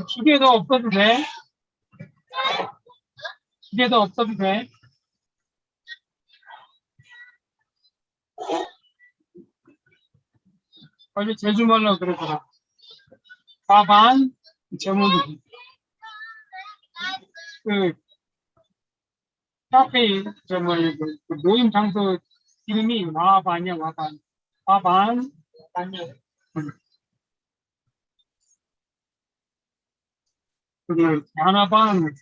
기계도 없어도 돼. 기계도 없어도 돼. 어제 제주말로 그러더라. 과반 제목이 그 카페 그 모임 장소 이름이 와반이야. 와반 아니야. 그 하나반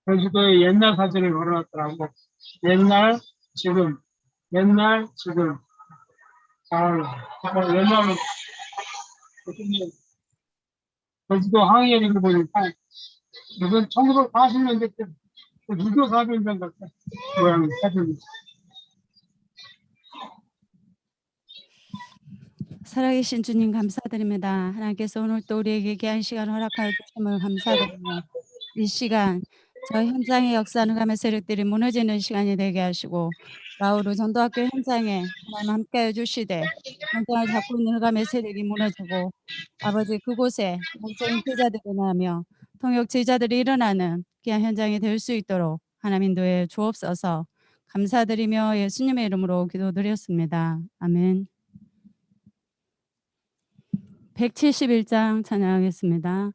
제주도에 옛날 사진을 걸어놨더라고. 옛날 지금 정말 옛날에 제주도 항해를 보니까 무슨 1940년대 때 유교 사변장 같아. 모양 사진이. 살아계신 주님 감사드립니다. 하나님께서 오늘 또 우리에게 귀한 시간 허락하여 주심을 감사드리며 이 시간 저 현장의 역사하는 감의 세력들이 무너지는 시간이 되게 하시고 라우르 전도학교 현장에 하나님 함께해 주시되 현장을 잡고 있는 흑암의 세력이 무너지고 아버지 그곳에 영적인 피자들이 나며 통역 제자들이 일어나는 귀한 현장이 될 수 있도록 하나님 인도해 주옵소서. 감사드리며 예수님의 이름으로 기도드렸습니다. 아멘. 171장 찬양하겠습니다.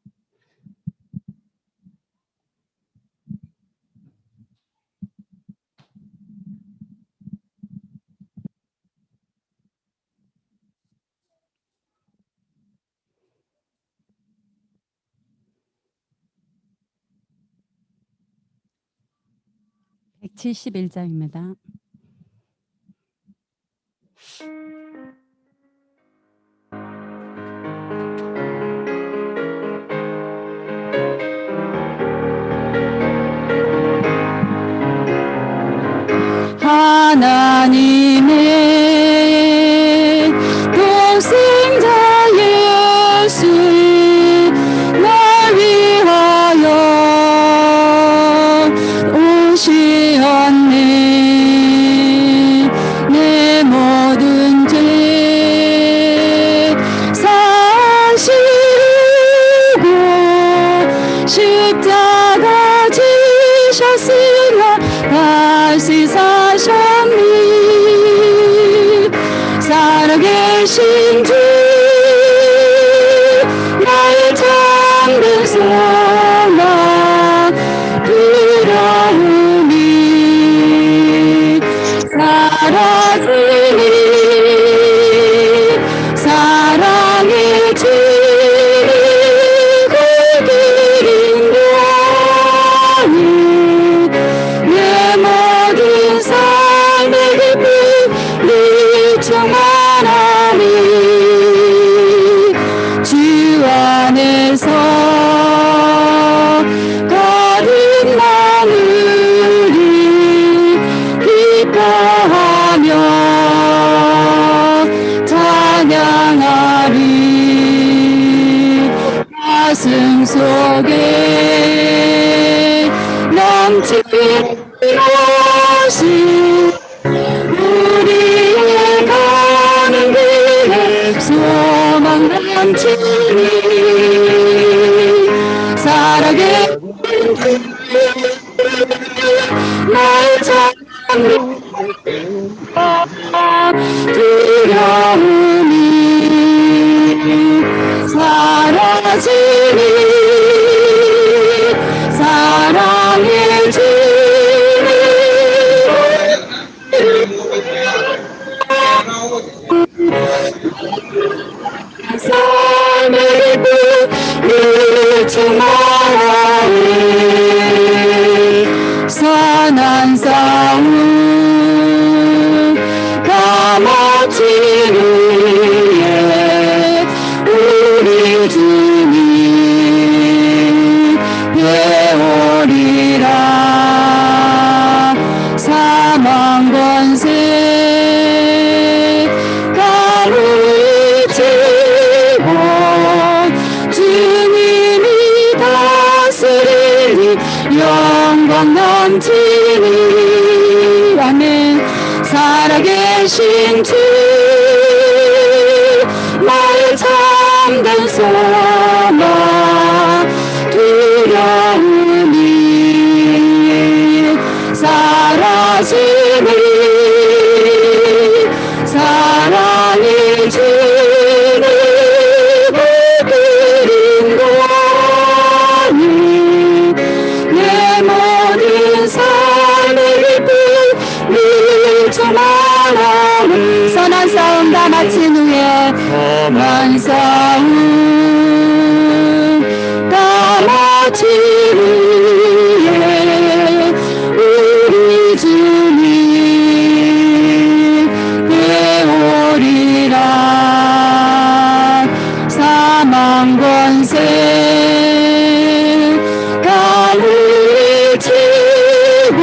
(171장입니다) 하나님의 독생자 예수 날 위하여 오시었네. 내 모든 죄 사시고 십자가 지셨으나 다시 사셨니. 살아계신 주 나의 참된 소망 두려움이 사라지니. 사랑의 진리 그들인 거니. 내 모든 삶의 기쁨 충만하니. 주 안에서 거듭 나누리. 기뻐하며 찬양하리. 가슴 속에 넘치는 것이 우리의 가는 길에 소망 넘치니. 살아계신 나의 참된 두려움이 사라지니. 사랑의 진리 삶의 기쁨을 충만하니. 선한 싸움 다 마친 후에 우리 주님 배우리라. 사망 권세 다 물리치고 주님이 다스리니. 영광 넘치니. 아멘. 살아계신 주 나의 참된 소망 두려움이 사라지니 사랑이 주는 그린 거니 내 모든 삶의 기쁨 밀쳐마라 선한 싸움 다 마친 후에 험한 싸움 다 마친 후에 우리 주님 되오리라 사망 권세 가물을 치고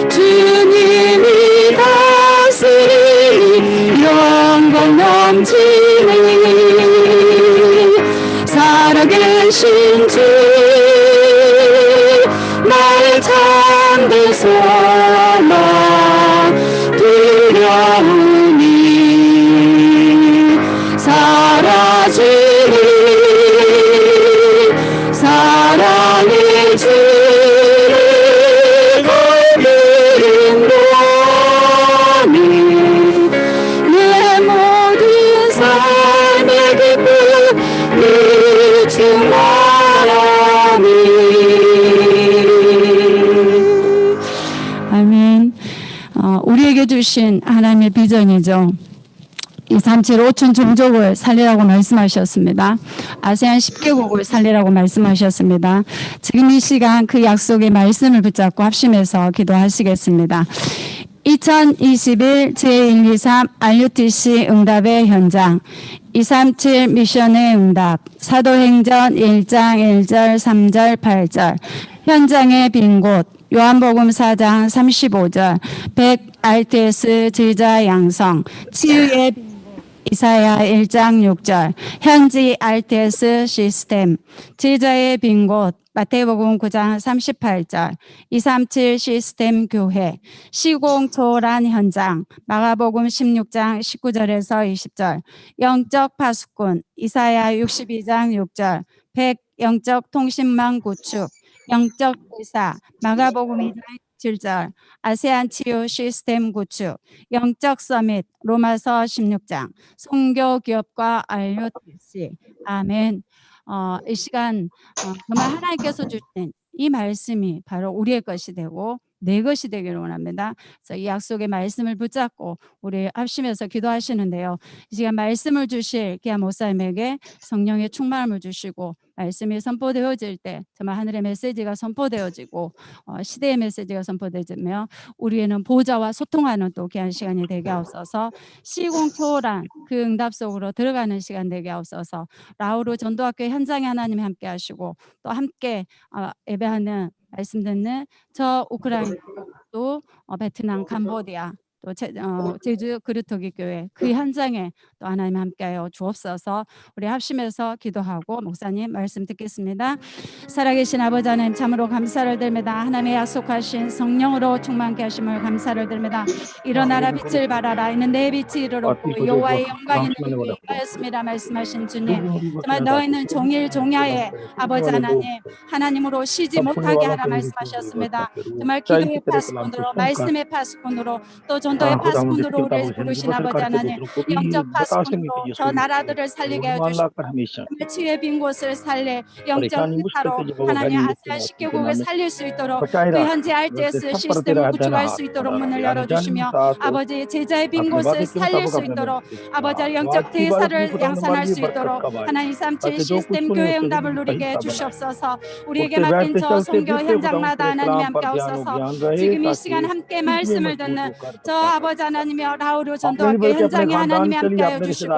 주님이 다스리니 영광 넘치니 살아계신 주 나의 참된 소망 두려움이 사라지니 사랑의 주를 거두는 거니 내 모든 삶의 기쁨 주마라니. 아멘. 우리에게 주신 하나님의 비전이죠. 237 5천 종족을 살리라고 말씀하셨습니다. 아세안 10개국을 살리라고 말씀하셨습니다. 지금 이 시간 그 약속의 말씀을 붙잡고 합심해서 기도하시겠습니다. 2021 제123 RUTC 응답의 현장 237 미션의 응답 사도행전 1장 1절 3절 8절 현장의 빈 곳 요한복음 4장 35절 100 RTS 제자 양성 치유의 빈 곳 이사야 1장 6절 현지 RTS 시스템 제자의 빈 곳 마태복음 9장 38절 237 시스템 교회 시공 초월한 현장 마가복음 16장 19절에서 20절 영적 파수꾼 이사야 62장 6절 100 영적 통신망 구축 영적 의사 마가복음 2장 7절 아세안 치유 시스템 구축 영적 서밋 로마서 16장 선교 기업과 RUTC 아멘. 이 시간 정말 하나님께서 주신 이 말씀이 바로 우리의 것이 되고 내 것이 되기를 원합니다. 그래서 이 약속의 말씀을 붙잡고 우리 합심해서 기도하시는데요. 이 시간 말씀을 주실 기아 목사님에게 성령의 충만함을 주시고 말씀이 선포되어질 때 정말 하늘의 메시지가 선포되어지고 시대의 메시지가 선포되며 우리에는 보좌와 소통하는 또 귀한 시간이 되게 하옵소서. 시공 초월한 그 응답 속으로 들어가는 시간 되게 하옵소서. 라우르 전도학교 현장에 하나님 함께 하시고 또 함께 예배하는 말씀 듣는 저 우크라이나 또 베트남 캄보디아 또 제주 그루터기 교회 그 현장에 또 하나님 함께하여 주옵소서. 우리 합심해서 기도하고 목사님 말씀 듣겠습니다. 살아계신 아버지 하나님 참으로 감사를 드립니다. 하나님의 약속하신 성령으로 충만케 하심을 감사를 드립니다. 일어나라 빛을 발하라 이는 내 빛이 이르렀고 여호와의 영광이 너희를 임하였습니다 말씀하신 주님 정말 너희는 종일 종야에 아버지 하나님으로 쉬지 못하게 하라 말씀하셨습니다. 정말 기도의 파수꾼으로 말씀의 파수꾼으로 또 전도의 파수꾼으로 우리를 부르신 아버지 하나님 영적 파수꾼으로 저 나라들을 살리게 해주시고 치유의 빈 곳을 살려 영적 의사로 하나님 아세안 10개국을 살릴 수 있도록 그 현재 RTS 시스템을 구축할 수 있도록 문을 열어주시며 아버지 제자의 빈 곳을 살릴 수 있도록 아버지 영적 대사를 양산할 수 있도록 하나님 237 시스템 교회 응답을 누리게 해주시옵소서. 우리에게 맡긴 저 선교 현장마다 하나님이 함께 하옵소서. 지금 이 시간 함께 말씀을 듣는 저 아버지 하나님이여 라우르 전도학교 현장에 하나님이 함께하여 주시고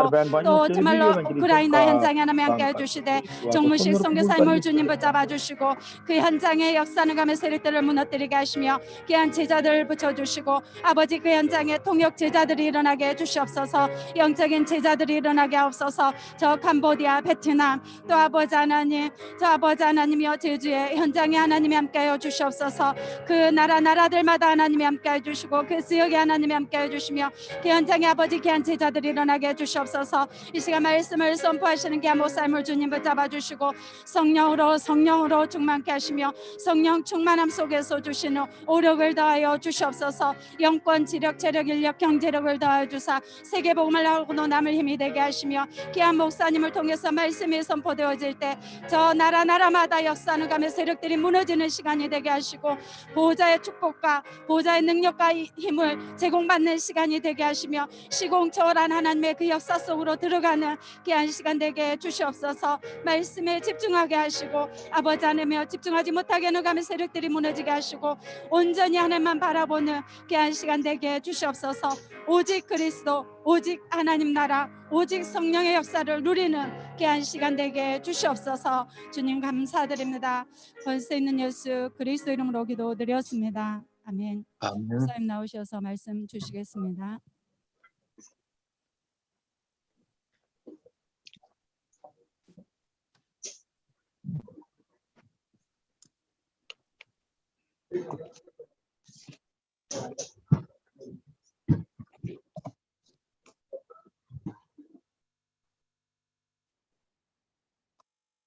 또 정말로 우크라이나 현장에 하나님이 함께하여 주시되 정무식 선교사님을 주님 붙잡아 주시고 그 현장에 역사는 감의 세력들을 무너뜨리게 하시며 귀한 제자들을 붙여주시고 아버지 그 현장에 통역 제자들이 일어나게 해주시옵소서. 영적인 제자들이 일어나게 하옵소서. 저 캄보디아 베트남 또 아버지 하나님 저 아버지 하나님이여 제주의 현장에 하나님이 함께하여 주시옵소서. 그 나라들마다 하나님이 함께해 주시고 그 지역에 하나님 하나님이 함께해 주시며 귀한 장의 아버지 귀한 제자들이 일어나게 해주시옵소서. 이 시간 말씀을 선포하시는 귀한 목사님을 주님 붙잡아 주시고 성령으로 충만케 하시며 성령 충만함 속에서 주시는 오력을 더하여 주시옵소서. 영권 지력 체력 인력 경제력을 더하여 주사 세계복음을 하고도 남을 힘이 되게 하시며 귀한 목사님을 통해서 말씀이 선포되어질 때 저 나라마다 역사하는 감의 세력들이 무너지는 시간이 되게 하시고 보호자의 축복과 보호자의 능력과 힘을 제공받는 시간이 되게 하시며 시공초월한 하나님의 그 역사 속으로 들어가는 귀한 시간 되게 주시옵소서. 말씀에 집중하게 하시고 아버지 하나님여 집중하지 못하게 하는 감의 세력들이 무너지게 하시고 온전히 하나님만 바라보는 귀한 시간 되게 주시옵소서. 오직 그리스도 오직 하나님 나라 오직 성령의 역사를 누리는 귀한 시간 되게 주시옵소서. 주님 감사드립니다. 권세 있는 예수 그리스도 이름으로 기도드렸습니다. 아멘. 아멘. 목사님 나오셔서 말씀 주시겠습니다.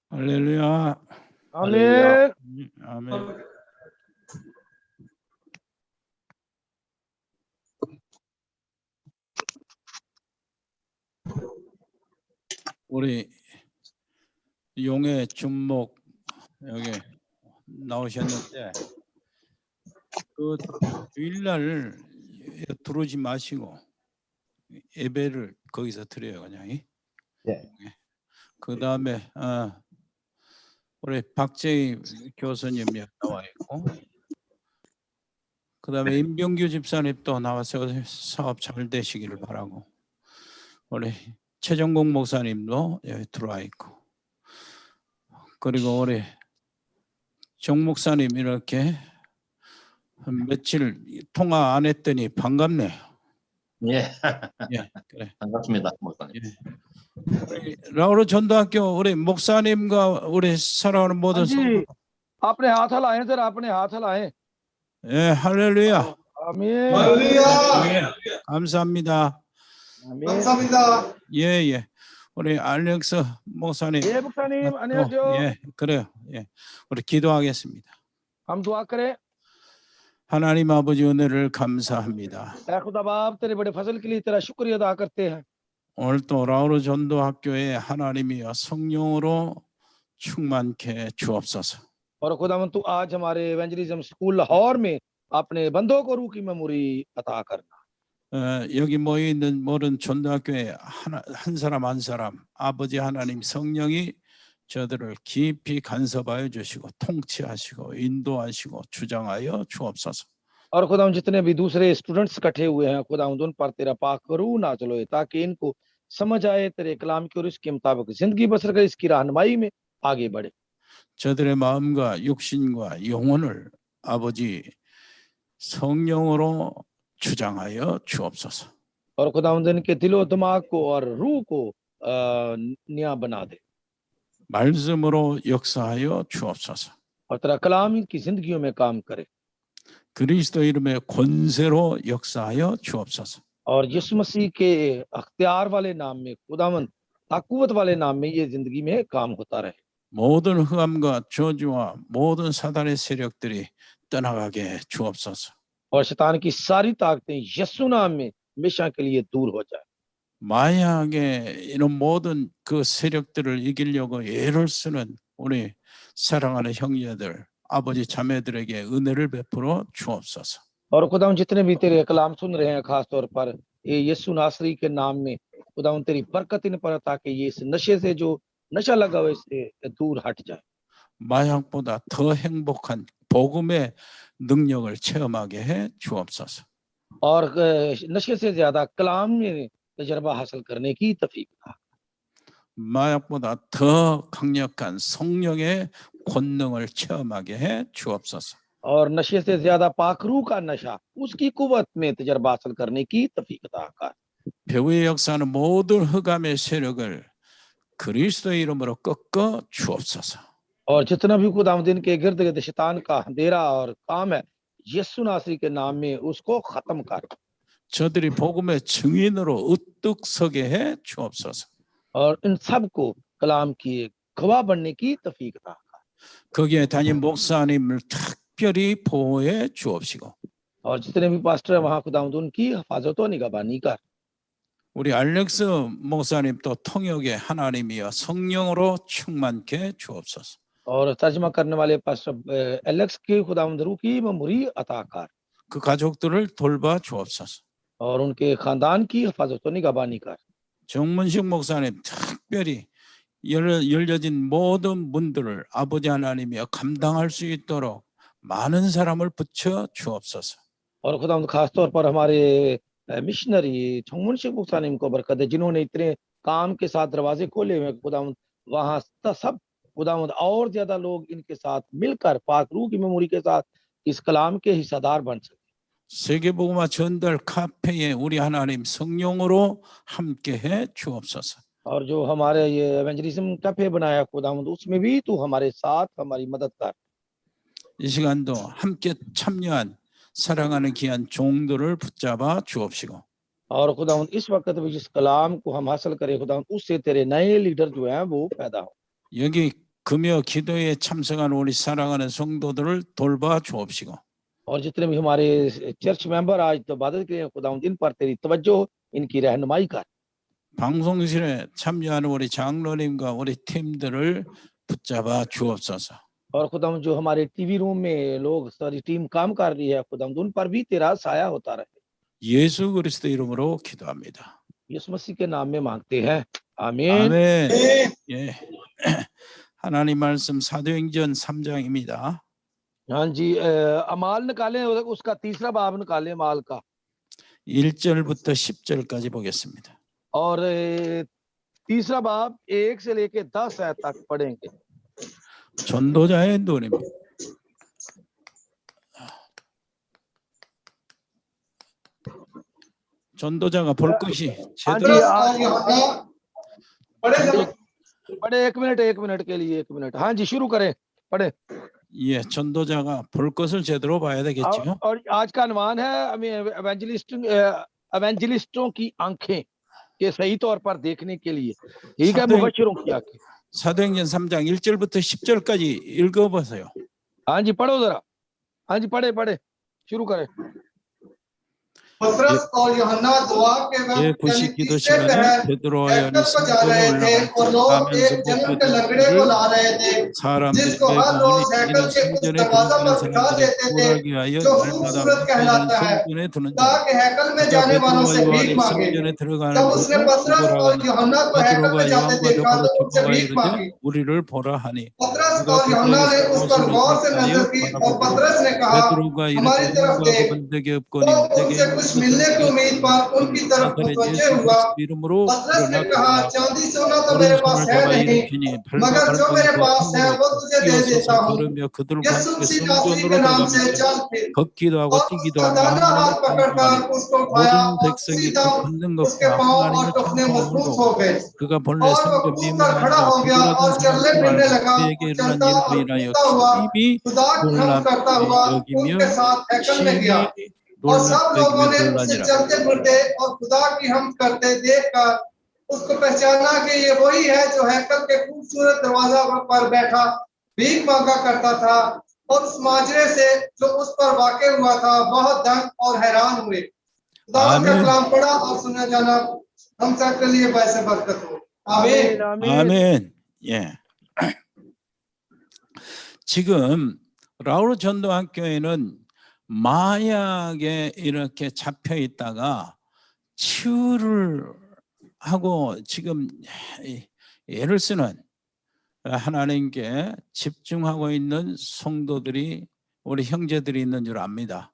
할렐루야. 아멘. 아멘. 우리 용의 준목 여기 나오셨는데 그 주일날 들어오지 마시고 예배를 거기서 드려요 그냥. 예. 그 다음에 우리 박재희 교수님이 나와 있고, 그 다음에 임병규 집사님도 나와서 사업 잘 되시기를 바라고, 우리 최정국 목사님도 여기 들어와 있고, 그리고 우리 정 목사님 이렇게 한 며칠 통화 안 했더니 반갑네요. 예. 예, 그래. 반갑습니다, 목사님. 예. 우리 라우르 전도학교 우리 목사님과 우리 사랑하는 모든 성도. अपने हाथ हिलाएं सर, अपने हाथ हिलाएं। 예, 할렐루야. आमीन। 예, 감사합니다. आमीन। 감사합니다. 예, 예. 우리 알렉스 목사님. ये 목사님 안녕하세요। 예, 그래요. 예, 우리 기도하겠습니다. हम दुआ करें। 하나님 아버지 은혜를 감사합니다. ऐ खुदा बाप तेरे बड़े फजल के लिए तेरा शुक्रिया अदा करते हैं। 오늘 또 라우르 전도학교에 하나님이여 성령으로 충만케 주옵소서. और खुदावन तू आज हमारे एवेंजलिज्म स्कूल लाहौर में अपने बंदों को रूह की मेमोरी अता करना। 여기 모여 있는 모든 전도학교에 한 사람 한 사람 아버지 하나님 성령이 저들을 깊이 간섭하여 주시고 통치하시고 인도하시고 주장하여 주옵소서. और खुदावन जितने भी दूसरे स्टूडेंट्स इकट्ठे हुए हैं खुदावन उन पर तेरा पाक रूह नाज़िल होए ताकि इनको समझ आए तेरे कलाम की और इसके मुताबिक जिंदगी बसर कर इसकी रहनुमाई में आगे बढ़े। 저들의 마음과 육신과 영혼을 아버지 성령으로 주장하여 주옵소서. और खुदावंद इनके दिलो दिमाग को और रूह को नया बना दे 말씀으로 역사하여 주옵소서. और तेरा कलाम इनकी जिंदगियों में काम करे 그리스도 이름의 권세로 역사하여 주옵소서. और यीशु मसीह के अख्तियार वाले नाम में खुदावंद ताकूवत वाले नाम में ये जिंदगी में काम होता रहे। 모든 흑암과 저주와 모든 사단의 세력들이 떠나가게 주옵소서. और शैतान की सारी ताकतें यीशु नाम में हमेशा के लिए दूर हो जाए। 마약의 이런 모든 그 세력들을 이기려고 애를 쓰는 우리 사랑하는 형제들, 아버지 자매들에게 은혜를 베풀어 주옵소서. और खुदावंद जितने भी तेरे कलाम सुन रहे हैं खास तौर पर ये यीशु नासरी के नाम में खुदावंद तेरी बरकत इन पर ताकि ये इस नशे से जो नशा लगा हुआ इससे दूर हट जाए। 마약보다 더 행복한 복음의 능력을 체험하게 해 주옵소서. और नशे से ज्यादा कलाम में तजर्बा हासिल करने की तौफीक अता। 마약보다 더 강력한 성령의 권능을 체험하게 해 주옵소서. और नशे से ज्यादा पाखरू का नशा उसकी कुव्वत में तजर्बा हासिल करने की तौफीक अता कर। 배후에 역사하는 모든 흑암의 세력을 그리스도의 이름으로 꺾어 주옵소서. और जितना भी खुदावंद इनके गिर्द गिर्द शैतान का अंधेरा और काम है यीशु नासरी के नाम में उसको खत्म कर। 저들이 복음의 증인으로 우뚝 서게 해 주옵소서. और इन सबको कलाम की गवाह बनने की तौफीक अता। 거기에 담임 목사님을 특별히 보호해 주옵시고 और जितने भी पास्टर है वहाँ खुदावंद उनकी हिफाजत और निगहबानी कर। 우리 알렉스 목사님도 통역에 하나님이여 성령으로 충만케 주옵소서. और तर्जमा करने वाले पास्टर एलेक्स की खुदावंद रूह की ममूरी अता कर 그 가족들을 돌봐 주옵소서. और उनके खानदान की हिफाजत और निगहबानी कर। 정문식 목사님 특별히 열려진 모든 문들을 아버지 하나님이여 감당할 수 있도록 많은 사람을 붙여 주옵소서. और खुदावंद खास तौर पर हमारे मिशनरी चंगमुनशिक मुक्तानिम को बरकत है जिन्होंने इतने काम के साथ दरवाजे खोले हुए हैं। खुदावंद वहाँ सब खुदावंद और ज्यादा लोग इनके साथ मिलकर पाक रूह की मेमोरी के साथ इस कलाम के हिस्सेदार बन सके। 세계복음화 전달 카페에 우리 하나님 성령으로 함께해 주옵소서. और जो हमारे ये एवेंजलिज्म कैफे बनाया खुदावंद उसमें भी तू हमारे साथ हमारी मदद कर। 이 시간도 함께 참여한 사랑하는 귀한 종들을 붙잡아 주옵시고 और खुदावंद इस वक्त भी जिस कलाम को हम हासिल करें खुदावंद उससे तेरे नए लीडर जो हैं वो पैदा हो। 여기 금요 기도에 참석한 우리 사랑하는 성도들을 돌봐 주옵시고 और जितने भी हमारे चर्च मेंबर आज तो इबादत के लिए खुदावंद इन पर तेरी तवज्जो इनकी रहनुमाई कर। 방송실에 참여하는 우리 장로님과 우리 팀들을 붙잡아 주옵소서. और खुदावंद जो हमारे टीवी रूम में लोग सारी टीम काम कर रही है खुदावंद उन पर भी तेरा साया होता रहे। 예수 그리스도 이름으로 기도합니다. यीशु मसीह के नाम में मांगते हैं, आमीन। 아멘. 예. 하나님 말씀 사도행전 3장입니다. हाँ जी, अमाल निकाले उसका तीसरा बाब निकाले अमाल का 1절부터 10절까지 보겠습니다. और तीसरा बाब 1 से लेके 10 आयत तक पढ़ेंगे। 전도자의 눈입니다. 전도자가 볼 것이 हाँ जी, 제대로 पढ़े एक मिनट के लिए 1 मिनट। हाँ जी, शुरू करें, पढ़े। 예, 전도자가 볼 것을 제대로 봐야 되겠죠. और आज का अनुमान है एवेंजलिस्टों की आंखें के सही तौर पर देखने के लिए, ठीक है, मुबश्शिरों की आंखें। 사도행전 3장 1절부터 10절까지 읽어보세요. हाँ जी, पढ़ो जरा। हाँ जी, पढ़े शुरू करें। पतरस और यूहन्ना दुआ के 예, वक्त 구시 यानी 기도 तीसरे 시간에 पहर 베드로와 बैठक 요한이 को जा 성전에 रहे थे और लोग 올라가면서 एक जन्म के लंगड़े को ला रहे थे 사람들이 जिसको 빼고 हर रोज 아니 हैकल के उस 성전에 दरवाजा 들어가는 पर उठा 사람들이 देते थे 굴하게 하여 जो 날마다 खूबसूरत कहलाता है 성전에 두는 자 ताकि हैकल में 그가 जाने वालों 베드로와 से भीख 요한이 मांगे 성전에 들어가는 तब उसने 것을 पतरस 보라 और 하니 यूहन्ना को हैकल 베드로가 में जाते 요한과 देखा 더불어 तो उनसे 촉구하여 भीख मांगी 이르되 우리를 보라 하니 पतरस 그가 और यूहन्ना ने 그들에게서 उस पर 옷을 गौर से 입혔다여 नजर की और 바라보고 पतरस ने कहा 베드로가 이르되 हमारी तरफ 우리가 देख 그분 내게 없거니 तो 내게 उनसे 있는 कुछ 것을 मिलने की उम्मीद पर उनकी तरफ 나사렛 मुतवज्जे 예수 हुआ 그리스도 이름으로 पतरस ने 일어나 कहा 걸어라 चांदी सोना तो मेरे पास 오른손을 है 잡아 नहीं 일으키니 मगर जो मेरे 발바닥을 पास है 통으로 वो तुझे दे देता 끼어서서 हूँ 걸으며 그들과 यीशु 함께 मसीह नासरी 성전으로 के नाम से 들어가면서 चल फिर 걷기도 하고 और 뛰기도 उसका 하며 दाहिना हाथ 하나님을 पकड़कर 찬송하니 उसको उठाया 모든 और 백성이 उसी 그 दम 걷는 उसके 것과 पांव और 하나님을 टखने मजबूत 찬송함으로 हो गए 그가 본래 और वह 성전 कूद कर 미문에 खड़ा 앉아 हो गया 구부러진 और चलने 사람을 फिरने 알고 लगा 그에게 और 일어난 चलता 일로 और 인하여 कूदता हुआ 심히 खुदा की हम करता हुआ 놀랍게 उनके 여기며 साथ हैकल में गया 심히 और सब 놀랍게 लोगों 여기며 ने उसे 놀라니라 चलते फिरते और खुदा की हम करते देखकर उसको पहचाना कि ये वही है जो हैकल के खूबसूरत दरवाजा पर बैठा भीख मांगा करता था और उस माजरे से जो उस पर वाक़ हुआ था बहुत दंग और हैरान हुए। खुदा का आमीन कलाम पढ़ा और सुना जाना हम सब के लिए वैसे बरकत हो। आमीन 아멘. 예. 지금 라우르 전도학교에는 마약에 이렇게 잡혀 있다가 치유를 하고 지금 애를 쓰는 하나님께 집중하고 있는 성도들이 우리 형제들이 있는 줄 압니다.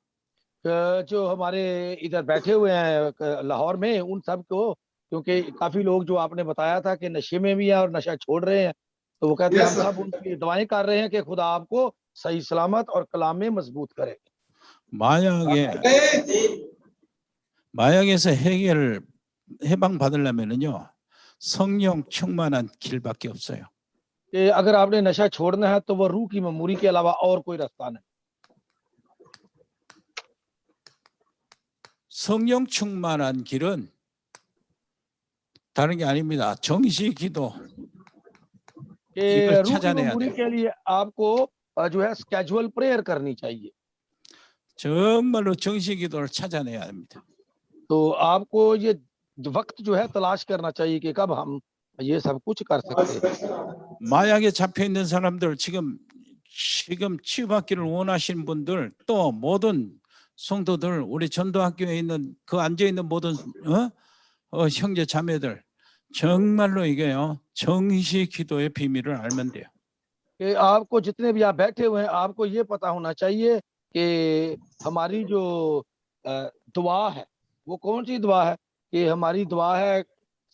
जो हमारे इधर बैठे हुए हैं लाहौर में उन सब को, क्योंकि काफी लोग जो आपने बताया था कि नशे में भी है और नशा छोड़ रहे हैं, तो वो कहते हैं हम सब उनकी दुआएं कर रहे हैं कि खुदा आपको सही सलामत और कलाम में मजबूत करे। 마약에서 해방 받으려면요 성령 충만한 길밖에 없어요. कि अगर आपने नशा छोड़ना है तो वो रूह की ममूरी के अलावा और कोई रास्ता नहीं। 성령 충만한 길은 다른 게 아닙니다. 정시 기도 कि 이걸 रूह की 찾아내야 मजबूरी 돼요. के लिए आपको जो है कैजुअल प्रेयर करनी चाहिए। 정말로 정시 기도를 찾아내야 합니다. तो आपको ये वक्त जो है तलाश करना चाहिए कि कब हम ये सब कुछ कर सकते हैं। 마약에 잡혀 있는 사람들 지금 치유받기를 원하시는 분들 또 모든 성도들 우리 전도학교에 있는 그 앉아 있는 모든 형제 자매들 정말로 이게요 정시 기도의 비밀을 알면 돼요. कि आपको जितने भी आप बैठे हुए हैं आपको ये पता होना चाहिए कि हमारी जो दुआ है वो कौन सी दुआ है, कि हमारी दुआ है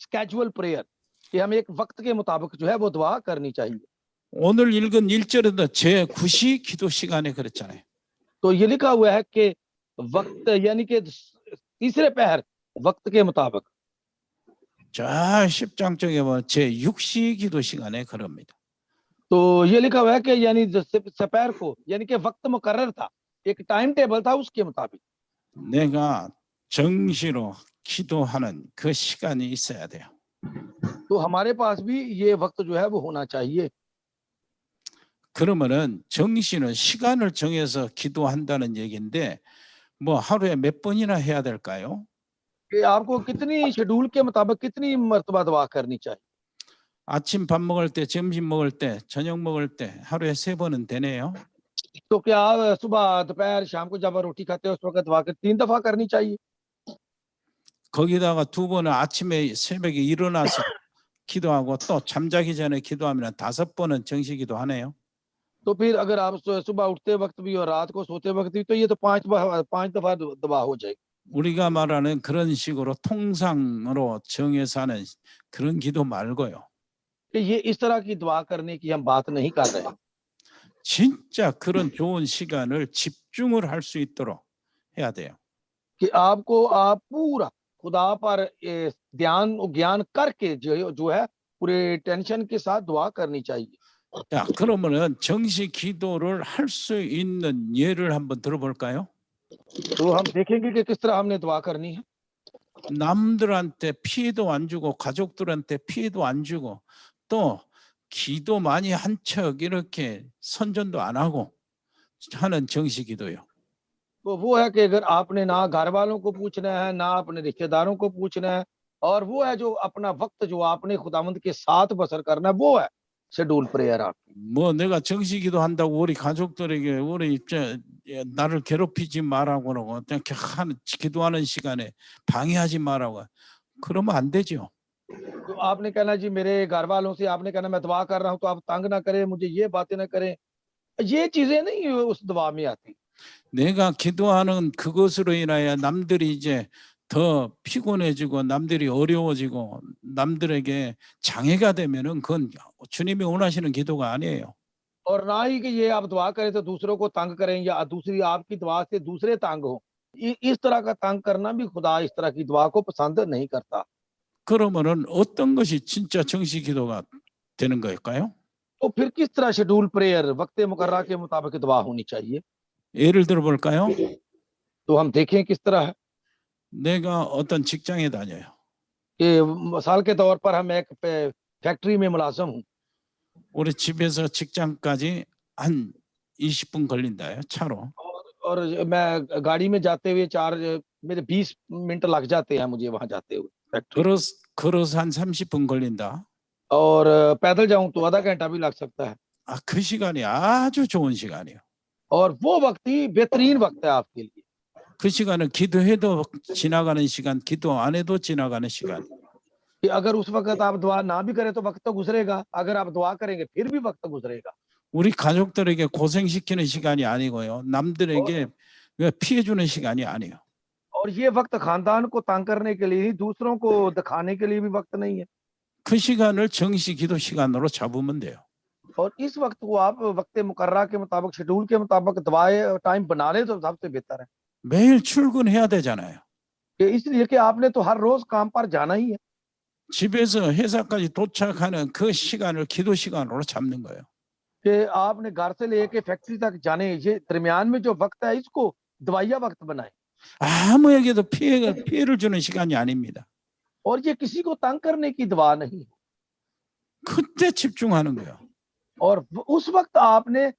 स्केजुअल प्रेयर, कि हम एक वक्त के मुताबिक जो है वो दुआ करनी चाहिए। 오늘 읽은 1절에도 제9시 기도 시간에 그랬잖아요. तो ये लिखा हुआ है कि वक्त यानी कि तीसरे पहर वक्त के मुताबिक। 자 10장 쪽에 보면 제6시 기도 시간에 그럽니다. तो ये लिखा हुआ है कि यानी दोपहर को यानी कि वक्त मुकर्रर था, एक टाइम टेबल था उसके मुताबिक। 내가 정시로 기도하는 그 시간이 있어야 돼요. तो हमारे पास भी ये वक्त जो है वो होना चाहिए। 그러면은 정시는 시간을 정해서 기도한다는 얘기인데 뭐 하루에 몇 번이나 해야 될까요? कि आपको कितनी शेड्यूल के मुताबिक कितनी मर्तबा दुआ करनी चाहिए। 아침 밥 먹을 때, 점심 먹을 때, 저녁 먹을 때 하루에 3번은 되네요. तो क्या आप सुबह दोपहर शाम को जब रोटी खाते हो उस वक्त दुआ 3 दफा करनी चाहिए। 거기다가 2번은 아침에 새벽에 일어나서 기도하고 또 잠자기 전에 기도하면 5번은 정시 기도하네요. तो फिर अगर आप सुबह उठते वक्त भी और रात को सोते वक्त भी तो ये तो 5 दफा दुआ हो जाएगी। 우리가 말하는 그런 식으로 통상으로 정해서 하는 그런 기도 말고요. कि ये इस तरह की दुआ करने की हम बात नहीं कर रहे हैं। 진짜 그런 좋은 시간을 집중을 할 수 있도록 해야 돼요. कि आपको आप पूरा खुदा पर ध्यान और ज्ञान करके जो है पूरे टेंशन के साथ दुआ करनी चाहिए। 자, 그러면은 정시 기도를 할 수 있는 예를 한번 들어볼까요? तो हम देखेंगे कि किस तरह हमने दुआ करनी है। 남들한테 피해도 안 주고 가족들한테 피해도 안 주고 또 기도 많이 한 척 이렇게 선전도 안 하고 하는 정시 기도요. तो वो है कि अगर आपने ना घर वालों को पूछना है ना अपने रिश्तेदारों को पूछना है, और वो है जो अपना वक्त जो आपने खुदावंद के साथ बसर करना है, वो है शेड्यूल प्रेयर आपकी। 뭐 내가 정시 기도한다고 우리 가족들에게 우리 나를 괴롭히지 말라고 그러고 그냥 기도하는 시간에 방해하지 말라고 그러면 안 되죠. तो आपने कहना जी मेरे घर वालों से आपने कहना मैं दुआ कर रहा हूँ तो आप तंग ना करें, मुझे ये बातें ना करें, ये चीजें नहीं उस दुआ में आती। 내가 기도하는 그것으로 인하여 남들이 이제 더 피곤해지고 남들이 어려워지고 남들에게 장애가 되면은 그건 주님이 원하시는 기도가 아니에요. और ना ही कि ये आप दुआ करें तो दूसरों को तंग करें या दूसरी आपकी दुआ से दूसरे तंग हो, इस तरह का तंग करना भी खुदा इस तरह की दुआ को पसंद नहीं करता। 그러면은 어떤 것이 진짜 정시 기도가 되는 걸까요? तो फिर किस तरह शेड्यूल प्रेयर वक्त मुकर्रा के मुताबिक दुआ होनी चाहिए। 예를 들어 볼까요? तो हम देखें किस तरह है 내가 어떤 직장에 다녀요. कि मिसाल के तौर पर हम एक फैक्ट्री में मुलाजिम हूँ, 우리 집에서 직장까지 한 20분 걸린다요, 차로. और मैं गाड़ी में जाते हुए मेरे 20 मिनट लग जाते हैं मुझे वहां जाते हुए फैक्ट्री, 걸어서 한 30분 걸린다. और पैदल जाऊं तो आधा घंटा भी लग सकता है। 아, 그 시간이 아주 좋은 시간이에요. और वो वक्त ही बेहतरीन वक्त है आपके लिए। 그 시간은 기도해도 지나가는 시간, 기도 안 해도 지나가는 시간. कि अगर उस वक्त आप दुआ ना भी करें तो वक्त तो गुजरेगा, अगर आप दुआ करेंगे फिर भी वक्त गुजरेगा। 우리 가족들에게 고생시키는 시간이 아니고요. 남들에게 피해 주는 시간이 아니에요. और ये वक्त खानदान को तंग करने के लिए ही, दूसरों को दिखाने के लिए भी वक्त नहीं है। 그 시간을 정시 기도 시간으로 잡으면 돼요. और इस वक्त को आप वक्त मुकर्रा के मुताबिक शेड्यूल के मुताबिक दुआएं टाइम बना ले तो सबसे बेहतर है। 매일 출근해야 되잖아요. इसलिए कि आपने तो हर रोज काम पर जाना ही है। 집에서 회사까지 도착하는 그 시간을 기도 시간으로 잡는 거예요. कि आपने घर से लेके फैक्ट्री तक जाने ये दरमियान में जो वक्त है इसको दवाइया वक्त बनाए। 아무에게도 피해를 주는 시간이 아닙니다. और ये किसी को तंग करने की दुआ नहीं है। 그때 집중하는 거예요. और उस वक्त आपने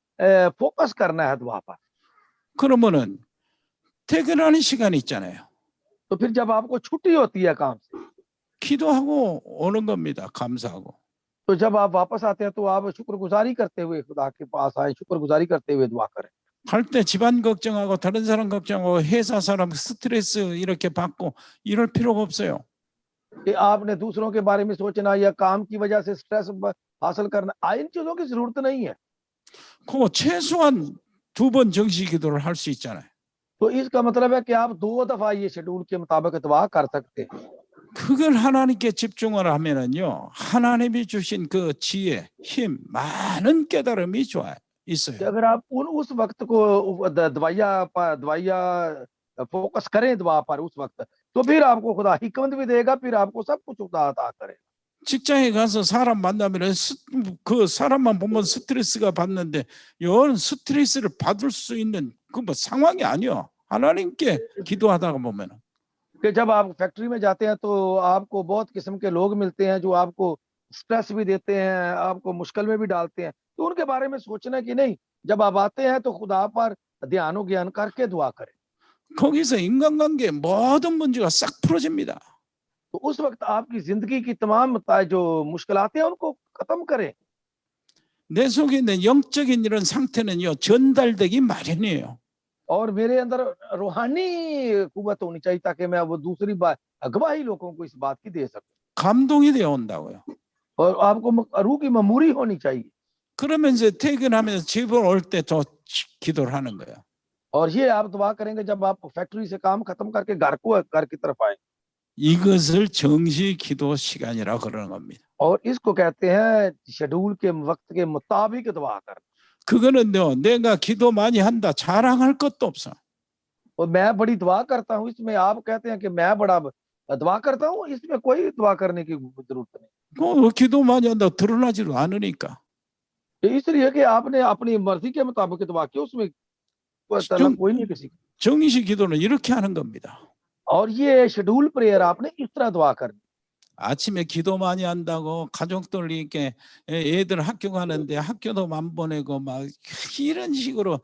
फोकस करना है दुआ पर। 그러면은 퇴근하는 시간이 있잖아요. तो फिर जब आपको छुट्टी होती है काम से, 기도하고 오는 겁니다. 감사하고. तो जब आप वापस आते हैं तो आप शुक्रगुजारी करते हुए खुदा के पास आए, शुक्रगुजारी करते हुए दुआ करें। 갈 때 집안 걱정하고 다른 사람 걱정하고 회사 사람 스트레스 이렇게 받고 이럴 필요가 없어요. कि आपने दूसरों के बारे में सोचना या काम की वजह से स्ट्रेस हासिल करना, इन चीजों की जरूरत नहीं है। 그거 최소한 2번 정식 기도를 할 수 있잖아요. तो इसका मतलब है कि आप 2 दफा ये शेड्यूल के मुताबिक दुआ कर सकते हैं। 그걸 하나님께 집중을 하면은요, 하나님이 주신 그 지혜, 힘, 많은 깨달음이 कि 있어요. अगर आप उस वक्त को दवाइया फोकस करें दुआ पर उस वक्त, तो फिर आपको खुदा हिकमत भी देगा, फिर आपको सब कुछ खुदा अता करेगा। 직장에 가서 사람 만나면 그 사람만 보면 스트레스가 받는데 이건 스트레스를 받을 수 있는 그 뭐 상황이 아니요. 하나님께 기도하다가 보면 कि जब आप फैक्ट्री में जाते हैं तो आपको बहुत किस्म के लोग मिलते हैं जो आपको स्ट्रेस भी देते हैं, आपको मुश्किल में भी डालते हैं, तो उनके बारे में सोचना कि नहीं, जब आप आते हैं तो खुदा पर ध्यान ज्ञान करके दुआ करें। 거기서 인간관계 모든 문제가 싹 풀어집니다. तो उस वक्त आपकी जिंदगी की तमाम जो मुश्किलात हैं उनको खत्म करें। 내 속에 있는 영적인 이런 상태는요, 전달되기 마련이에요. और मेरे अंदर रूहानी कुव्वत होनी चाहिए ताकि मैं वो दूसरी बात गवाही लोगों को इस बात की दे सकूं। 감동이 되어 온다고요. और आपको रूह की ममूरी होनी चाहिए। 그러면 이제 퇴근하면서 집에 올 때 더 기도를 하는 거예요. और ये आप दुआ करेंगे जब आप फैक्ट्री से काम खत्म करके घर की तरफ आए। 이것을 정시 기도 시간이라고 그러는 겁니다. और इसको कहते हैं शेड्यूल के वक्त के मुताबिक दुआ करना। 그거는요, 내가 기도 많이 한다 자랑할 것도 없어. और मैं बड़ी दुआ करता हूँ, इसमें आप कहते हैं कि मैं बड़ा दुआ करता हूँ, इसमें कोई दुआ करने की जरूरत नहीं। 그 기도 많이 한다 드러나지도 않으니까. इसलिए कि आपने अपनी मर्जी के मुताबिक दुआ की, उसमें कोई नहीं किसी की। 정시 기도는 이렇게 하는 겁니다. और ये शेड्यूल प्रेयर आपने इस तरह दुआ करनी। 아침에 기도 많이 한다고 가족들 이렇게 애들 학교 가는데 학교도 안 보내고 막 이런 식으로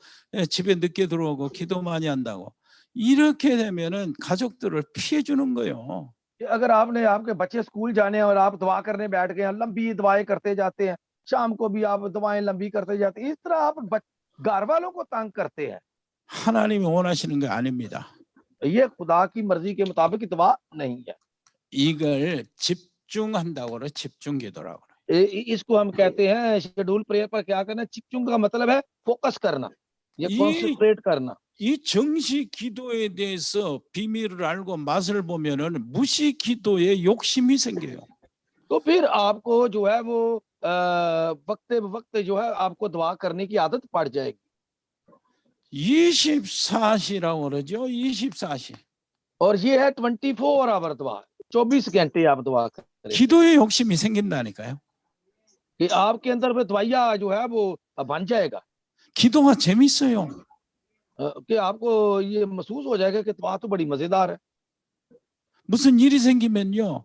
집에 늦게 들어오고 기도 많이 한다고 이렇게 되면은 가족들을 피해 주는 거예요. अगर आपने आपके बच्चे स्कूल जाने हैं और आप दुआ करने बैठ गए हैं, लंबी दुआएं करते जाते हैं, शाम को भी आप दुआएं लंबी करते जाते हैं, इस तरह आप घर वालों को तंग करते हैं। 하나님이 원하시는 게 아닙니다. ये खुदा की मर्जी के मुताबिक दुआ नहीं है। 이걸 집중한다고 그래, 집중 기도라고 그래. इसको हम कहते हैं शेड्यूल प्रेयर पर क्या करना। 집중 का मतलब है फोकस करना, ये कॉन्सेंट्रेट करना। 이 정시 기도에 대해서 비밀을 알고 맛을 보면은 무시 기도에 욕심이 생겨요. तो फिर आपको जो है वो वक्त जो है आपको दुआ करने की आदत पड़ जाएगी। 24시라고 그러죠. 24시. और ये है 24 आवर दुआ, 24 घंटे आप दुआ करें। 기도에 욕심이 생긴다니까요. कि आपके अंदर में दवाइया जो है वो बन जाएगा। 기도가 재밌어요. कि आपको ये महसूस हो जाएगा कि दुआ तो बड़ी मजेदार है। 무슨 일이 생기면요,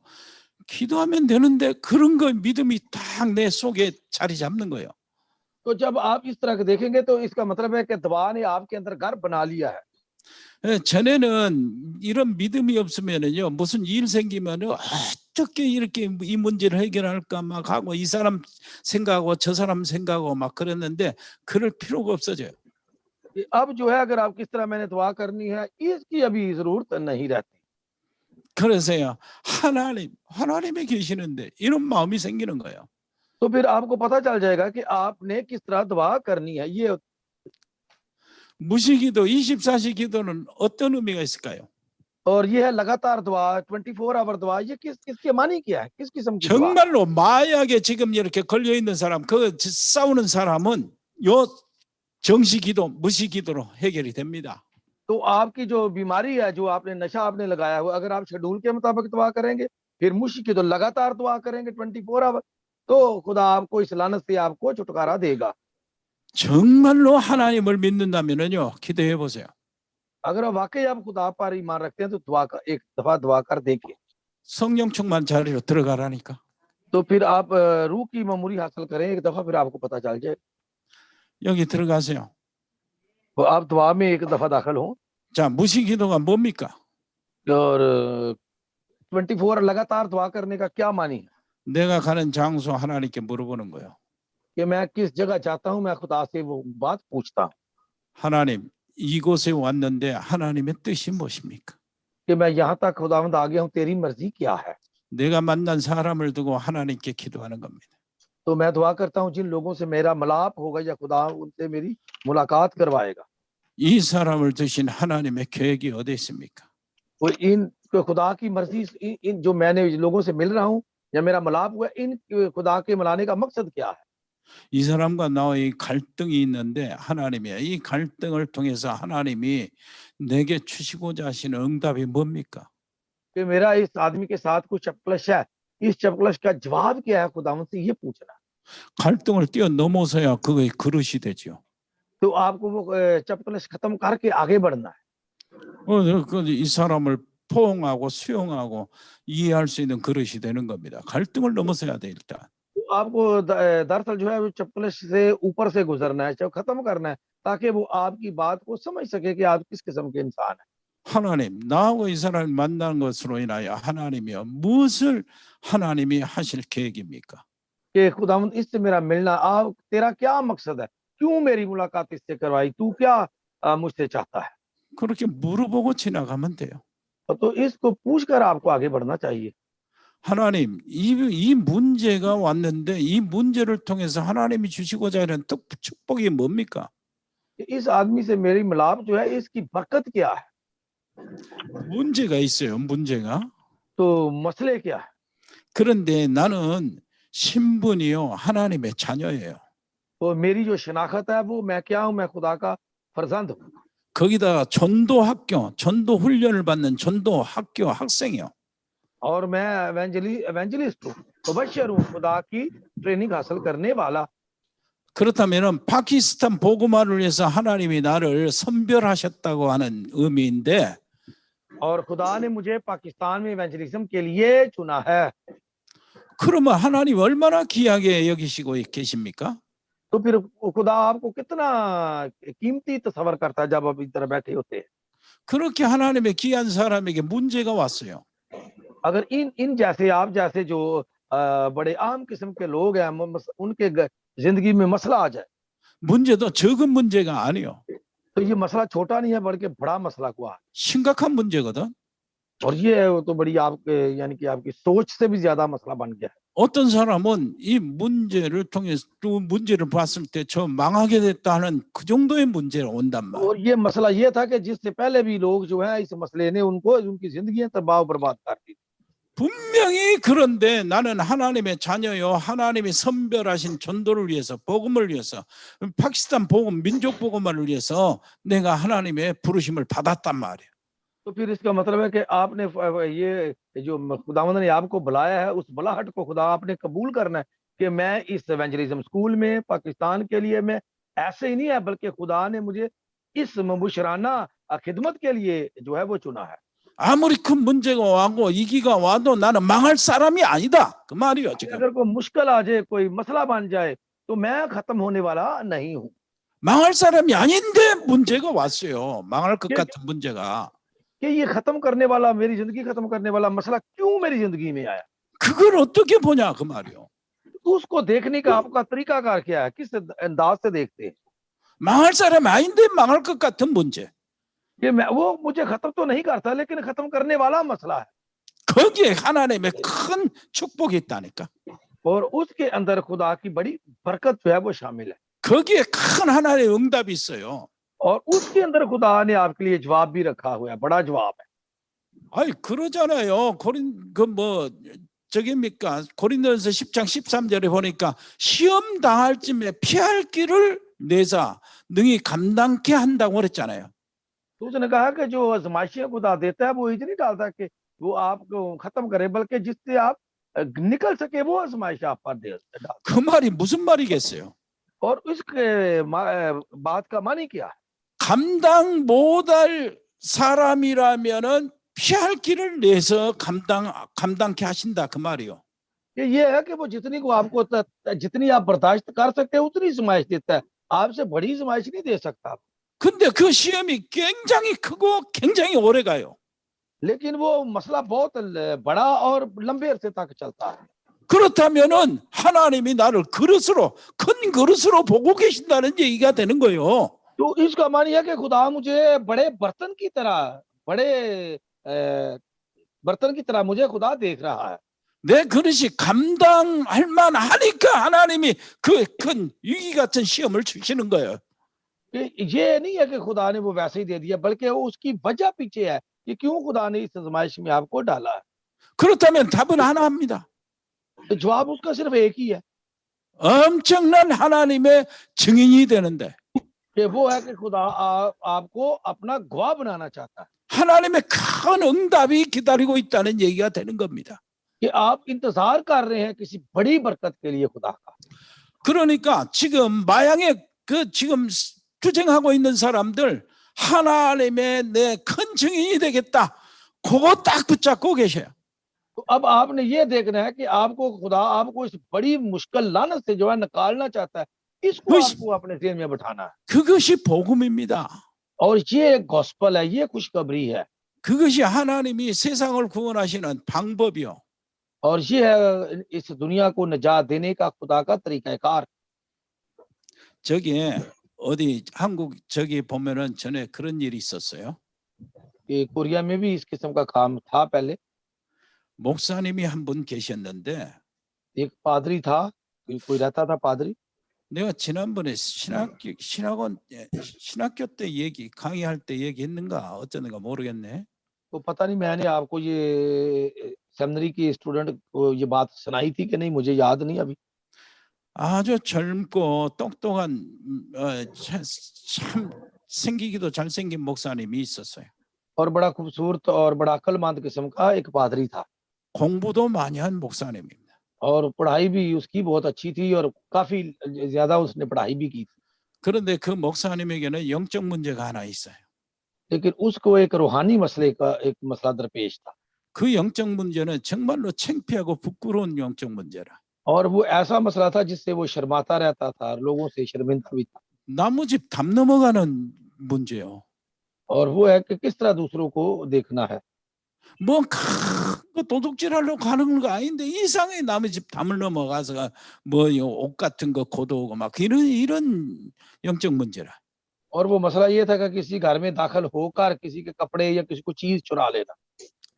기도하면 되는데 그런 거 믿음이 딱 내 속에 자리 잡는 거예요. तो जब आप इस तरह के देखेंगे तो इसका मतलब है कि दुआ ने आपके अंदर घर बना लिया है। 전에는 이런 믿음이 없으면은요, 무슨 일 생기면은 어떻게 이렇게 이 문제를 해결할까 막 하고 이 사람 생각하고 저 사람 생각하고 막 그랬는데 그럴 필요가 없어져요. अब जो है अगर आप किस तरह मैंने दुआ करनी है, इसकी अभी जरूरत नहीं रहती। 그래서요, 하나님이 계시는데 이런 마음이 생기는 거예요. तो फिर आपको पता चल जाएगा कि आपने किस तरह दुआ करनी है। ये 무시기도 24시 기도는 어떤 의미가 있을까요? और ये है लगातार दुआ, 24 आवर दुआ, ये किसके मानी क्या है, किस किस्म की दुआ? 정말로 마약에 지금 이렇게 걸려 있는 사람, 그 싸우는 사람은 요 정시기도, 무시기도로 해결이 됩니다. तो आपकी जो बीमारी है, जो आपने नशा आपने लगाया हुआ, अगर आप शेड्यूल के मुताबिक दुआ करेंगे, फिर मुश्किल तो लगातार दुआ करेंगे 24 आवर, तो खुदा आपको इस लानत से आपको छुटकारा देगा। 정말로 하나님을 믿는다면은요, 기도해 보세요. अगर वाकई आप खुदा पर ईमान रखते हैं तो दुआ का एक दफा दुआ कर देखिए, 성령 충만 자리로 들어가라니까. तो फिर आप रूह की ममूरी हासिल करें एक दफा, फिर आपको पता चल जाए। 여기 들어가세요. तो आप दुआ में एक दफा दाखिल हो 자, 무시기도가 뭡니까? और 24 लगातार दुआ करने का क्या मानी है 내가 가는 장소 하나님께 물어보는 거예요. कि मैं किस जगह जाता हूँ, मैं खुदा से वो बात पूछता हूँ 하나님, 이곳에 왔는데 하나님의 뜻이 무엇입니까? कि मैं यहाँ तक खुदावंद आ गया हूँ, तेरी मर्जी क्या है। 내가 만난 사람을 두고 하나님께 기도하는 겁니다. तो मैं दुआ करता हूँ जिन लोगों से मेरा मिलाप होगा या खुदा उनसे मेरी मुलाकात करवाएगा, 이 사람을 두신 하나님의 계획이 어디 있습니까? वो इन खुदा की मर्जी इन जो मैंने लोगों से मिल रहा हूँ या मेरा मिलाप हुआ, इन खुदा के मिलाने का मकसद क्या है। 이 사람과 나의 갈등이 있는데 하나님이 이 갈등을 통해서 하나님이 내게 주시고자 하시는 응답이 뭡니까? कि मेरा इस आदमी के साथ कुछ चपकलश है, इस चपकलश का जवाब क्या है, खुदावंद से ये पूछना। 갈등을 뛰어넘어서야 그게 그릇이 되죠. तो आपको वो चपकलश खत्म करके आगे बढ़ना है। 이 사람을 포용하고 수용하고 이해할 수 있는 그릇이 되는 겁니다. 갈등을 넘어서야 돼 일단. तो आपको दरअसल जो है वो चपकलश से ऊपर से गुजरना है, चाहे खत्म करना है, ताकि वो आपकी बात को समझ सके कि आप किस किस्म के इंसान हैं। 하나님, 나하고 이 사람을 만난 것으로 인하여 하나님이여 무엇을 하나님이 하실 계획입니까? कि खुदावंद इससे मेरा मिलना, आप तेरा क्या मकसद है, क्यों मेरी मुलाकात इससे करवाई, तू क्या मुझसे चाहता है। 그렇게 물어보고 지나가면 돼요. तो इसको पूछकर आपको आगे बढ़ना चाहिए। 하나님, 이 문제가 왔는데 이 문제를 통해서 하나님이 주시고자 하는 축복이 뭡니까? इस आदमी से मेरी मिलाप जो है, इसकी बरकत क्या है। 문제가 있어요. 문제가. तो मसले क्या है। 그런데 나는 신분이요 하나님의 자녀예요. तो मेरी जो शनाख्त है वो मैं क्या हूँ, मैं खुदा का फर्जंद हूँ। 거기다가 전도 학교, 전도 훈련을 받는 전도 학교 학생이요. और मैं एवेंजलिस्ट हूँ, मुबशर हूँ, खुदा की ट्रेनिंग हासिल करने वाला। 그렇다면은 파키스탄 복음화를 위해서 하나님이 나를 선별하셨다고 하는 의미인데 और खुदा ने मुझे पाकिस्तान में एवेंजलिज्म के लिए चुना है। 그러면 하나님 얼마나 귀하게 여기시고 계십니까? तो फिर खुदा आपको कितना कीमती तस्वर करता है जब आप इस तरह बैठे होते हैं। 그렇게 하나님의 귀한 사람에게 문제가 왔어요. अगर इन जैसे आप जैसे जो बड़े आम किस्म के लोग हैं, उनके जिंदगी में मसला आ जाए, 문제도 적은 문제가 아니요. तो ये मसला छोटा नहीं है बल्कि बड़ा मसला हुआ है। 심각한 문제거든. और ये तो बड़ी आपके यानी कि आपकी सोच से भी ज्यादा मसला बन गया है। 어떤 사람은 이 문제를 통해서 또 문제를 봤을 때 저 망하게 됐다는 그 정도의 문제가 온단 말이에요. और ये मसला ये था कि जिससे पहले भी लोग जो है इस मसले ने उनको उनकी जिंदगी तबाह बर्बाद कर दी। 분명히 그런데 나는 하나님의 자녀요 하나님이 선별하신 전도를 위해서 복음을 위해서 파키스탄 복음 민족 복음화를 위해서 내가 하나님의 부르심을 받았단 말이에요. तो फिर इसका मतलब है कि आपने ये जो खुदावंद ने आपको बुलाया है, उस बुलाहट को खुदा आपने कबूल करना है कि मैं इस एवेंजलिज्म स्कूल में पाकिस्तान के लिए मैं ऐसे ही नहीं है, बल्कि खुदा ने मुझे इस मुबशराना खिदमत के लिए जो है वो चुना है। 아무리 큰 문제가 와고 이기가 와도 나는 망할 사람이 아니다 그 말이에요. 지금 अगर कोई मुश्किल आ जाए, कोई मसला बन जाए, तो मैं खत्म होने वाला नहीं हूँ। 망할 사람이 아닌데 문제가 왔어요. 망할 것 같은 문제가. कि ये खत्म करने वाला, मेरी जिंदगी खत्म करने वाला मसला क्यों मेरी जिंदगी में आया। 그걸 어떻게 보냐 그 말이에요. उसको देखने का आपका तरीकाकार क्या है, किस अंदाज से देखते हैं। 망할 사람이 아닌데 망할 것 같은 문제. कि मैं वो मुझे खत्म तो नहीं करता, लेकिन खत्म करने वाला मसला है। 거기에 하나님의 큰 축복이 있다니까. और उसके अंदर खुदा की बड़ी बरकत जो है वो शामिल है। 거기에 큰 하나님의 응답이 있어요. और उसके अंदर खुदा ने आपके लिए जवाब भी रखा हुआ है, बड़ा जवाब है। 아이 그러잖아요. 저기입니까? 고린도전서 10장 13절에 보니까 시험 당할 쯤에 피할 길을 내자 능히 감당케 한다고 그랬잖아요. तो उसने कहा कि जो आजमाइशें खुदा देता है वो इतनी डालता कि वो आपको खत्म करे, बल्कि जिससे आप निकल सके वो आजमाइश आप पर डालता। 그 말이 무슨 말이겠어요? और उसके बात का मानी क्या है। 감당 못할 사람이라면은 피할 길을 내서 감당케 하신다 그 말이요. कि ये है कि वो जितनी को आपको जितनी आप बर्दाश्त कर सकते हैं उतनी आजमाइश देता है, आपसे बड़ी आजमाइश नहीं दे सकता। 근데 그 시험이 굉장히 크고 굉장히 오래 가요. लेकिन वो मसला बहुत बड़ा और लंबे अरसे तक चलता है। 그렇다면은 하나님이 나를 그릇으로, 큰 그릇으로 보고 계신다는 얘기가 되는 거예요. तो इसका मानी है कि खुदा मुझे बड़े बर्तन की तरह, बड़े बर्तन की तरह मुझे खुदा देख रहा है। 내 그릇이 감당할 만하니까 하나님이 그 큰 위기 같은 시험을 주시는 거예요. ये नहीं है कि खुदा ने वो वैसे ही दे दिया, बल्कि उसकी वजह पीछे है कि क्यों खुदा ने इस आजमाइश में आपको डाला है। 그렇다면 답은 하나입니다. तो जवाब उसका सिर्फ एक ही है 엄청난 하나님의 증인이 되는데 कि वो है कि खुदा आपको अपना गवाह बनाना चाहता है, 하나님의 큰 응답이 기다리고 있다는 얘기가 되는 겁니다. कि आप इंतजार कर रहे हैं किसी बड़ी बरकत के लिए खुदा का। 그러니까 지금 마양에 지금 투쟁하고 있는 사람들 하나님의 내 큰 증인이 되겠다. 그거 딱 붙잡고 계셔요. तो अब आपने ये देखना है कि आपको खुदा आपको इस बड़ी मुश्किल लानत से जो है निकालना चाहता है, इसको आपको अपने ज़हन में बिठाना है। 그것이 복음입니다. और ये गॉस्पेल है, ये खुशखबरी है, 그것이 하나님이 세상을 구원하시는 방법이요. और ये है इस दुनिया को निजात देने का खुदा का तरीकाकार। 저기 어디 한국 저기 보면은 전에 그런 일이 있었어요. कि कोरिया में भी इस किस्म का काम था पहले। 목사님이 한 분 계셨는데 एक पादरी था, कोई रहता था पादरी। 내가 지난번에 신학교 때 강의할 때 얘기했는가 어쩌는가 모르겠네. तो पता नहीं मैंने आपको ये सेमिनरी की स्टूडेंट को ये बात सुनाई थी कि नहीं, मुझे याद नहीं अभी। 아주 젊고 똑똑한 참 생기기도 잘생긴 목사님이 있었어요. और बड़ा खूबसूरत और बड़ा अक्लमंद किस्म का एक पादरी था, 공부도 많이 한 목사님입니다. और पढ़ाई भी उसकी बहुत अच्छी थी और काफी ज्यादा उसने पढ़ाई भी की थी। 그런데 그 목사님에게는 영적 문제가 하나 있어요. लेकिन उसको एक रूहानी मसले का एक मसला दरपेश था, 그 영적 문제는 정말로 창피하고 부끄러운 영적 문제라. और वो ऐसा मसला था जिससे वो शर्माता रहता था, लोगों से शर्मिंदा भी था। 나무집 담 넘어가는 문제요. और वो है कि किस तरह दूसरों को देखना है। 뭐 도둑질하려고 가는 거 아닌데 이상하게 남의 집 담을 넘어가서 뭐 옷 같은 거 걷어오고 막 이런 영적 문제라. और वो मसला ये था कि किसी घर में दाखिल होकर किसी के कपड़े या किसी को चीज चुरा लेना।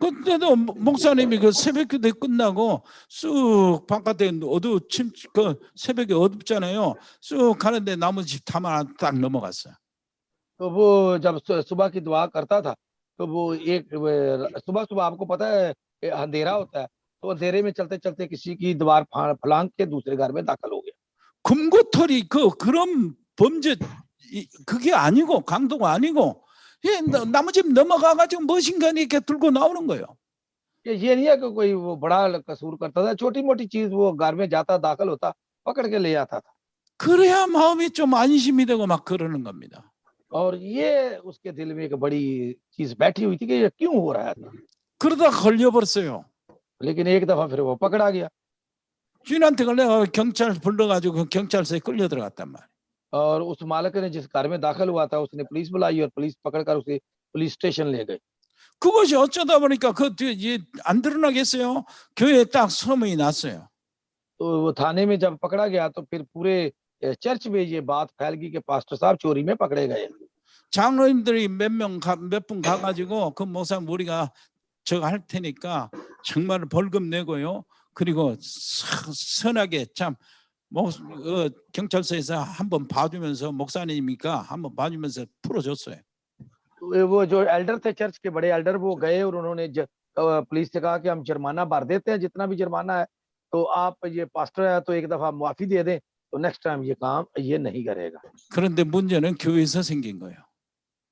그때도 목사님이 그 새벽기도 끝나고 쑥 바깥에 그 새벽에 어둡잖아요. 쑥 가는데 나무 집 담 하나 딱 넘어갔어요. तो वो जब सुबह की दुआ करता था तो वो एक सुबह सुबह आपको पता है अंधेरा होता है, तो अंधेरे में चलते चलते किसी की दीवार फलांग के दूसरे घर में दाखिल हो गया। 금고털이 그런 범죄 그게 아니고 강도가 아니고 나무 집 넘어가가지고 머신건이 이렇게 들고 나오는 거예요. ये नहीं है कि कोई वो बड़ा कसूर करता था, छोटी मोटी चीज वो घर में जाता दाखिल होता पकड़ के ले आता था। 그래야 마음이 좀 안심이 되고 막 그러는 겁니다. और ये उसके दिल में एक बड़ी चीज बैठी हुई थी कि ये क्यों हो रहा था। 그러다 걸려버렸어요. लेकिन एक दफा फिर वो पकड़ा गया 주인한테 걸려 경찰 불러가지고 경찰서에 끌려 들어갔단 말이에요. और उस मालिक ने जिस घर में दाखिल हुआ था उसने पुलिस बुलाई और पुलिस पकड़कर उसे पुलिस स्टेशन ले गई। 그것이 어쩌다 보니까 안 드러나겠어요. 교회에 딱 소문이 났어요. तो वो थाने में जब पकड़ा गया तो फिर पूरे चर्च में ये बात फैल गई कि पास्टर साहब चोरी में पकड़े गए। 장로님들이 몇 분 가가지고 그 목사님 우리가 저거 할 테니까 정말 벌금 내고요. 그리고 선하게 참 경찰서에서 한번 봐주면서 목사님이니까 한번 봐주면서 풀어줬어요. वो जो एल्डर थे चर्च के बड़े एल्डर वो गए और उन्होंने पुलिस से कहा कि हम जुर्माना भर देते हैं, जितना भी जुर्माना है, तो आप ये पास्टर है तो एक दफा माफी दे दें, तो नेक्स्ट टाइम ये काम ये नहीं करेगा। 그런데 문제는 교회에서 생긴 거예요.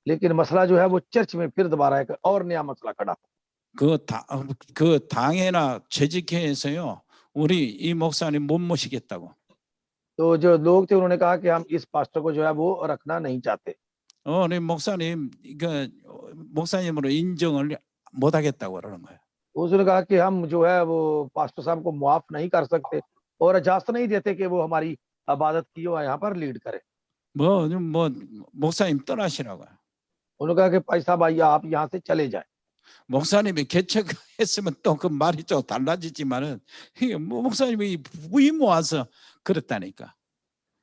लेकिन मसला जो है वो चर्च में फिर दोबारा एक और नया मसला खड़ा। 그 당회나 재직회에서요. 우리 이 목사님 못 모시겠다고. तो जो लोग थे उन्होंने कहा कि हम इस पास्टर को जो है वो रखना नहीं चाहते। 네, 목사님, 그 목사님으로 인정을 못 하겠다고 그러는 거예요. उसने कहा कि हम जो है वो पास्टर साहब को मुआफ नहीं कर सकते और इजाजत नहीं देते कि वो हमारी इबादत की और यहाँ पर लीड करे। 뭐 목사님 떠나시라고요. उन्होंने कहा कि भाई साहब आइए आप यहाँ से चले जाएं। 목사님이 개척했으면 또 그 말이 좀 달라지지만은 이게 목사님이 부임 와서 그랬다니까.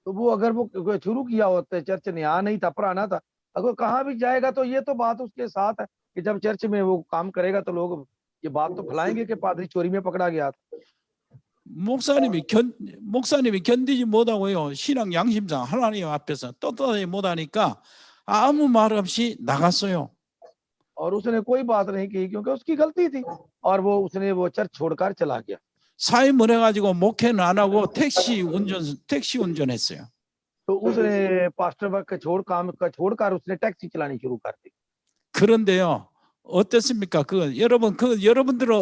तो वो अगर वो शुरू किया होता, चर्च ने यहाँ नहीं था, पुराना था, अगर कहाँ भी जाएगा तो ये तो बात उसके साथ है कि जब चर्च में वो काम करेगा तो लोग ये बात तो फैलाएंगे कि पादरी चोरी में पकड़ा गया था। 목사님이 견디지 못하고요. 신앙 양심상 하나님 앞에서 떳떳하지 못하니까 아무 말 없이 나갔어요. और उसने कोई बात नहीं की क्योंकि उसकी गलती थी और उसने वो चर्च छोड़कर चला गया। 사임을 해가지고 목회는 안 하고 택시 운전했어요. तो उसने पास्टर वर्क छोड़कर उसने टैक्सी चलानी शुरू कर दी। 그런데요, 어떻습니까?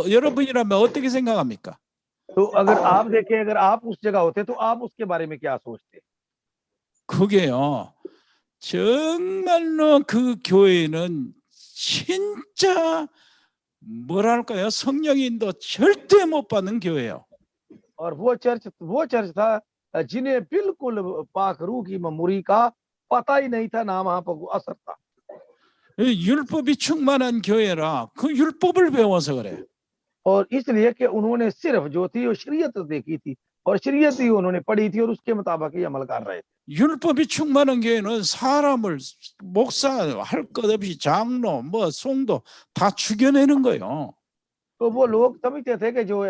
여러분이라면 어떻게 생각합니까? तो अगर आप देखें, अगर आप उस जगह होते तो आप उसके बारे में क्या सोचते? 그게요, 정말로 그 교회는 진짜 뭐랄까요, 성령의 인도 절대 못 받는 교회예요. और वो चर्च था जिन्हें बिल्कुल पाक रूह की ममूरी का पता ही नहीं था, ना वहां पर असर था। 율법이 충만한 교회라 그 율법을 배워서 그래. और इसलिए कि उन्होंने सिर्फ जो थी वो शरीयत देखी थी और शरीयत ही उन्होंने पढ़ी थी और उसके मुताबिक ही अमल कर रहे थे। 율법이 충만한 교회는 사람을 목사 할 것 없이 장로 송도 다 죽여내는 거예요. तो वो लोग समझते थे कि जो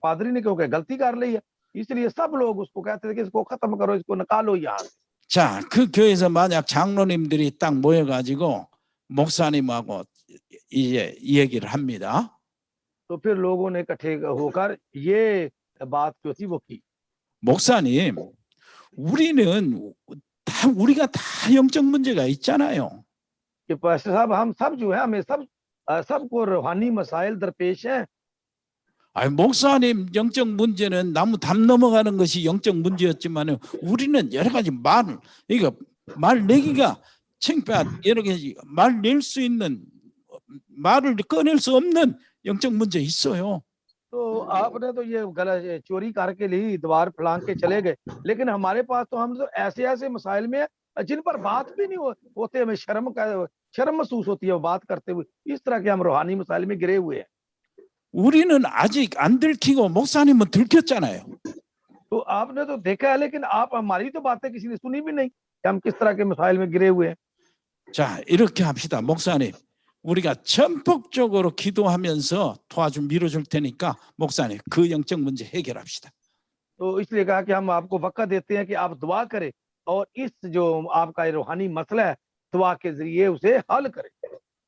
पादरी ने क्योंकि गलती कर ली है, इसलिए सब लोग उसको कहते थे कि इसको खत्म करो, इसको निकालो यहाँ से। 자, 그 교회에서 만약 장로님들이 딱 모여가지고 목사님하고 이제 얘기를 합니다. तो फिर लोगों ने इकट्ठे होकर ये बात जो थी वो की। 목사님, 우리가 다 영적 문제가 있잖아요. कि पास्टर साहब हम सब जो है हमें सबको रूहानी मसाइल दरपेश हैं। 아니, 목사님 영적 문제는 나무 담 넘어가는 것이 영적 문제였지만 우리는 여러 가지 말 내기가 창피한 여러 가지 말 낼 수 있는 말을 꺼낼 수 없는 영적 문제 있어요. तो आपने तो ये गलत चोरी करके ली, द्वार फलांग के चले गए, लेकिन हमारे पास तो हम तो ऐसे मसाइल में जिन पर बात भी नहीं होते, हमें शर्म महसूस होती है वो बात करते हुए। इस तरह के हम रूहानी मसाइल में गिरे हुए हैं। 우리는 아직 안 들키고 목사님은 들켰잖아요. तो आपने तो देखा है, लेकिन आप हमारी तो बातें किसी ने सुनी भी नहीं कि हम किस तरह के मसाइल में गिरे हुए हैं। 자, 이렇게 합시다. 목사님, 우리가 전폭적으로 기도하면서 밀어줄 테니까 목사님 그 영적 문제 해결합시다. तो इसलिए कहा कि हम आपको वक़्त देते हैं कि आप दुआ करें और इस जो आपका रूहानी मसला है दुआ के जरिए उसे हल करें।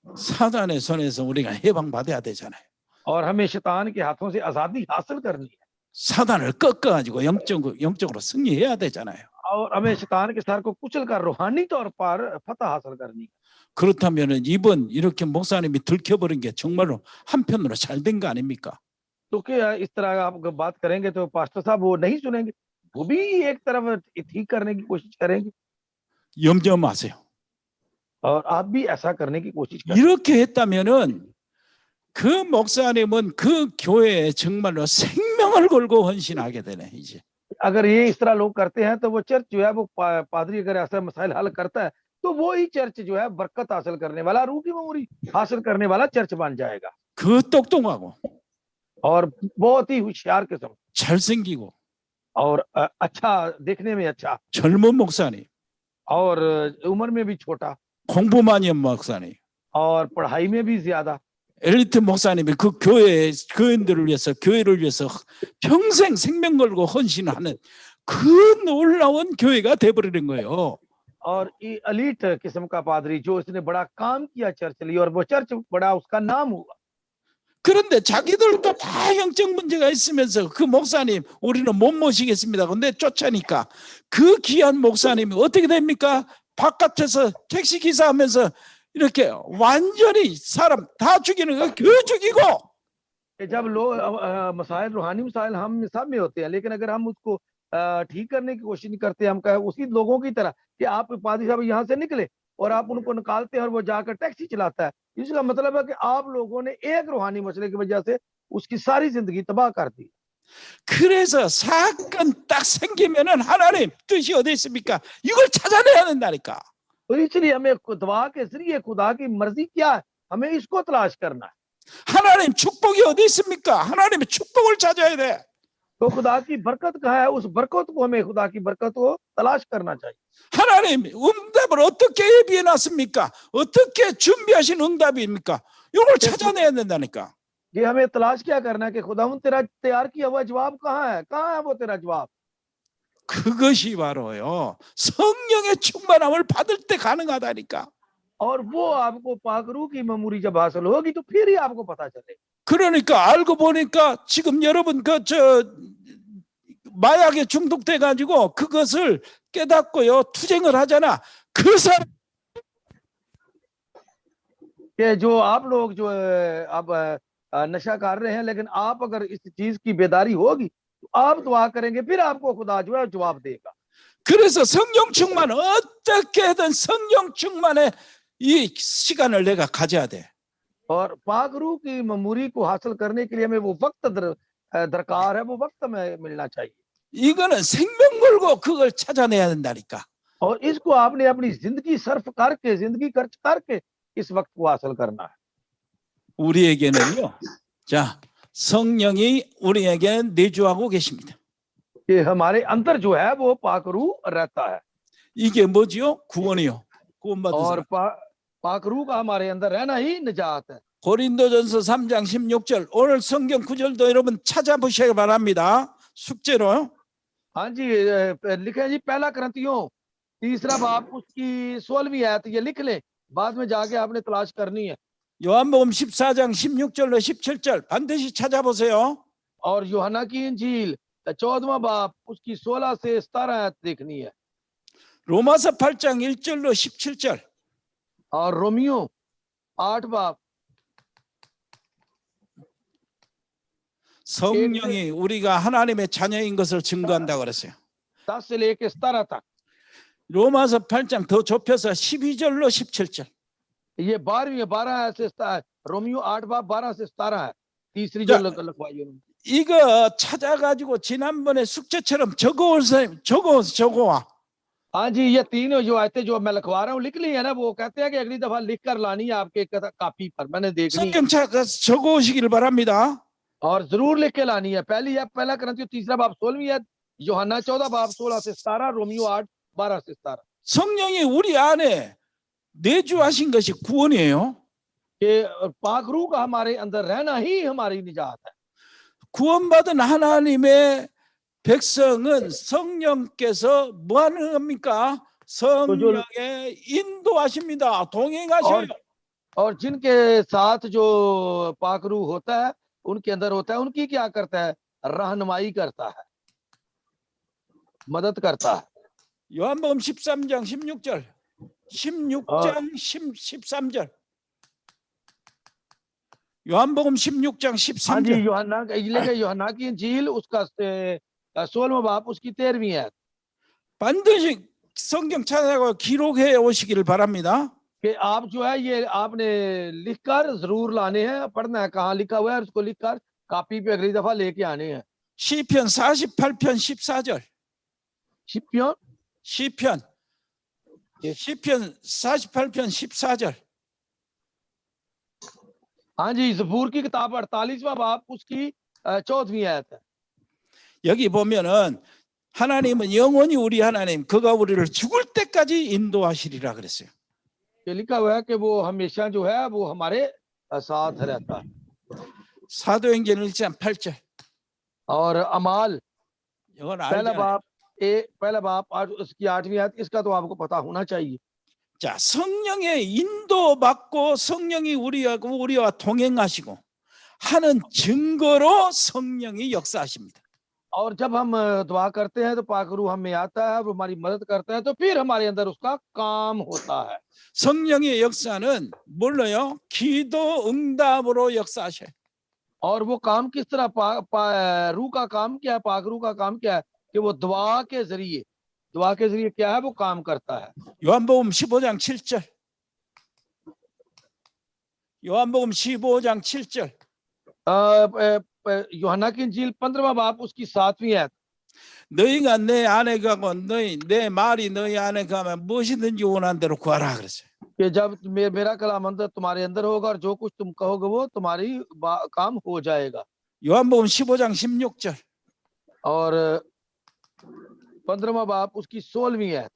사단의 손에서 우리가 해방받아야 되잖아요. और हमें शैतान के हाथों से आजादी हासिल करनी है। 사단을 꺾어가지고 영적으로 승리해야 되잖아요. और हमें शैतान के सर को कुचलकर रूहानी तौर पर फतह हासिल करनी है। 그렇다면은 이번 이렇게 목사님이 들켜버린 게 정말로 한편으로 잘된 거 아닙니까? तो क्या इस तरह आप बात करेंगे तो पास्टर साहब वो नहीं सुनेंगे, वो भी एक तरफ ठीक करने की कोशिश करेंगे 염려 마세요. और आप भी ऐसा करने की कोशिश करें। 이렇게 했다면은 그 목사님은 그 교회에 정말로 생명을 걸고 헌신하게 되네 이제. अगर ये इस तरह लोग करते हैं तो वो चर्च जो है वो पादरी अगर ऐसा मसाइल हल करता है तो वो ही चर्च जो है बरकत हासिल करने वाला, रूह की मेमोरी हासिल करने वाला चर्च बन जाएगा। 그 똑똑하고 और बहुत ही होशियार किस्म 잘생기고 और अच्छा, देखने में अच्छा 젊은 목사님, और उम्र में भी छोटा 공부 많이 한 목사님, और पढ़ाई में भी ज्यादा 엘리트 목사님이 그 교회를 위해서 교회를 위해서 평생 생명 걸고 헌신하는 그 놀라운 교회가 돼버리는 거예요. और एलीट किस्म का पादरी जो इसने बड़ा काम किया चर्च लिए और वो चर्च बड़ा उसका नाम हुआ। 그런데 자기들도 다 영적 문제가 있으면서 그 목사님 우리는 못 모시겠습니다. 근데 쫓아니까 그 귀한 목사님이 어떻게 됩니까? 바깥에서 택시 기사하면서 이렇게 완전히 사람 다 죽이는 거, 교회 죽이고। जब लोग मसाइल रूहानी मसाइल हम सब में होते हैं, लेकिन अगर हम उसको ठीक करने की कोशिश नहीं करते, हम कहे उसी लोगों की तरह कि आप पादरी साहब यहाँ से निकले और आप उनको निकालते हैं और वो जाकर टैक्सी चलाता है। इसका मतलब है कि आप लोगों ने एक रूहानी मसले की वजह से उसकी सारी जिंदगी तबाह कर दी। 그래서 사건 딱 생기면은 하나님 뜻이 어디 있습니까? 이걸 찾아내야 된다니까. तो इसलिए हमें दुआ के जरिए खुदा की मर्जी क्या है, हमें इसको तलाश करना है। 하나님 축복이 어디 있습니까? 하나님의 축복을 찾아야 돼. तो खुदा की बरकत कहाँ है, उस बरकत को हमें खुदा की बरकत को तलाश करना चाहिए। 하나님 응답을 어떻게 예비해 놨습니까? 어떻게 준비하신 응답입니까? 이걸 찾아내야 된다니까. ये हमें तलाश क्या करना है कि खुदावंद तेरा तैयार किया हुआ जवाब कहाँ है वो तेरा जवाब। 그것이 바로요 성령의 충만함을 받을 때 가능하다니까. और वो आपको पाकरू की मेमोरी जब हासिल होगी तो फिर ही आपको पता चले। 그러니까 알고 보니까 지금 여러분 마약에 중독돼 가지고 그것을 깨닫고요 투쟁을 하잖아. 그 사람 कि जो आप लोग जो अब नशा कर रहे हैं, लेकिन आप अगर इस चीज की बेदारी होगी तो आप दुआ करेंगे, फिर आपको खुदा जो है जवाब देगा। 그래서 성령 충만 어떻게든 성령 충만의 이 시간을 내가 가져야 돼. और पाकरू की मेमोरी को हासिल करने के लिए हमें वो वक्त दरकार है, वो वक्त में मिलना चाहिए। 이거는 생명 걸고 그걸 찾아내야 된다니까. और इसको आपने अपनी जिंदगी सर्फ करके, जिंदगी खर्च करके इस वक्त को हासिल करना है। 우리에게는요. 자, 성령이 우리에게 내주하고 계십니다. कि हमारे अंदर जो है वो पाकरू रहता है। 이게 뭐지요? 구원이요. 구원받은 और 사람. पाकरू का हमारे अंदर रहना ही निजात है। 고린도전서 3장 16절 오늘 성경 구절도 여러분 찾아보시기 바랍니다. 숙제로. हाँ जी, लिखे जी पहला करंतियों 3 बाब उसकी 16वीं आयत, ये लिख ले, बाद में जाके आपने तलाश करनी है। 요한복음 14장 16절로 17절 반드시 찾아보세요. और यूहन्ना की इंजील 14वां बाब उसकी 16 से 17 आयत देखनी है। 로마서 8장 1절로 17절. और रोमियो 8 बाब 성령이 우리가 하나님의 자녀인 것을 증거한다고 그랬어요. 10 से लेके 17 तक। 로마서 8장 더 좁혀서 12절로 17절. ये 12 आयत से 17, रोमियो 8 बाब 12 से 17 है। तीसरी जो लिखवाई उन्होंने। 이거 찾아가지고 지난번에 숙제처럼 적어와. हाँ जी, ये 3 जो आयतें जो मैं लिखवा रहा हूँ लिख ली है ना, वो कहते हैं कि अगली दफा लिख कर लानी है आपके कॉपी पर, मैंने देखनी है। 성경 적어오시기를 바랍니다. और जरूर लिख के लानी है। पहला करंतियों 3 बाब 16वीं आयत, यूहन्ना 14 बाब 16 से 17, रोमियो 8 12 से 17। 성령이 우리 안에 내주하신 것이 구원이에요. कि पाकरू का हमारे अंदर रहना ही हमारी निजात है। 구원받은 하나님의 백성은 성령께서 뭐 하는 겁니까? 성령의 인도하십니다. 동행하셔요. और जिनके साथ जो पाकरू होता है, उनके अंदर होता है, उनकी क्या करता है? रहनुमाई करता है, मदद करता है। 요한복음 13장 16절 16장 13절 요한복음 16장 हाँ जी, 13절 यूहन्ना की इंजील उसका 16वां बाब उसकी 13वीं आयत। 반드시 성경 찾아가고 기록해 오시기를 바랍니다. कि आप जो है ये आपने लिखकर जरूर लाने हैं, पढ़ना है कहाँ लिखा हुआ है, उसको लिखकर कॉपी पे अगली दफा लेके आने हैं। 시편 48편 14절 शिपियों 시편 48편 14절 हाँ जी, ज़बूर की किताब 48वां बाब उसकी 14वीं आयत है। 여기 보면은 하나님은 영원히 우리 하나님 그가 우리를 죽을 때까지 인도하시리라 그랬어요. ये लिखा हुआ है कि वो हमेशा जो है वो हमारे साथ रहता है। 사도행전 1장 8절 और अमाल 이건 पहला बाब उसकी 8वीं आयत, इसका तो आपको पता होना चाहिए। 자, 성령의 인도받고 성령이 우리와 동행하시고 하는 증거로 성령이 역사하십니다. और जब हम दुआ करते हैं तो पाकरू हमें आता है, वो हमारी मदद करता है, तो फिर हमारे अंदर उसका काम होता है। 성령의 역사는 뭘로요? 기도 응답으로 역사하셔요. और वो काम किस तरह रूह का काम क्या है, पाकरू का काम क्या है कि वो दुआ के जरिए दुआ के जरिए क्या है वो काम करता है। 요한복음 15장 7절. 요한복음 15장 7절. यूहन्ना की इंजील 15वां बाब उसकी 7वीं आयत। 너희가 내 안에 가고 내 말이 너희 안에 가면 무엇이든지 원하는 대로 구하라 그랬어요. कि जब मेरा कलाम अंदर तुम्हारे अंदर होगा और जो कुछ तुम कहोगे वो तुम्हारी काम हो जाएगा। 요한복음 15장 16절. और 15वां बाब उसकी 16वीं आयत।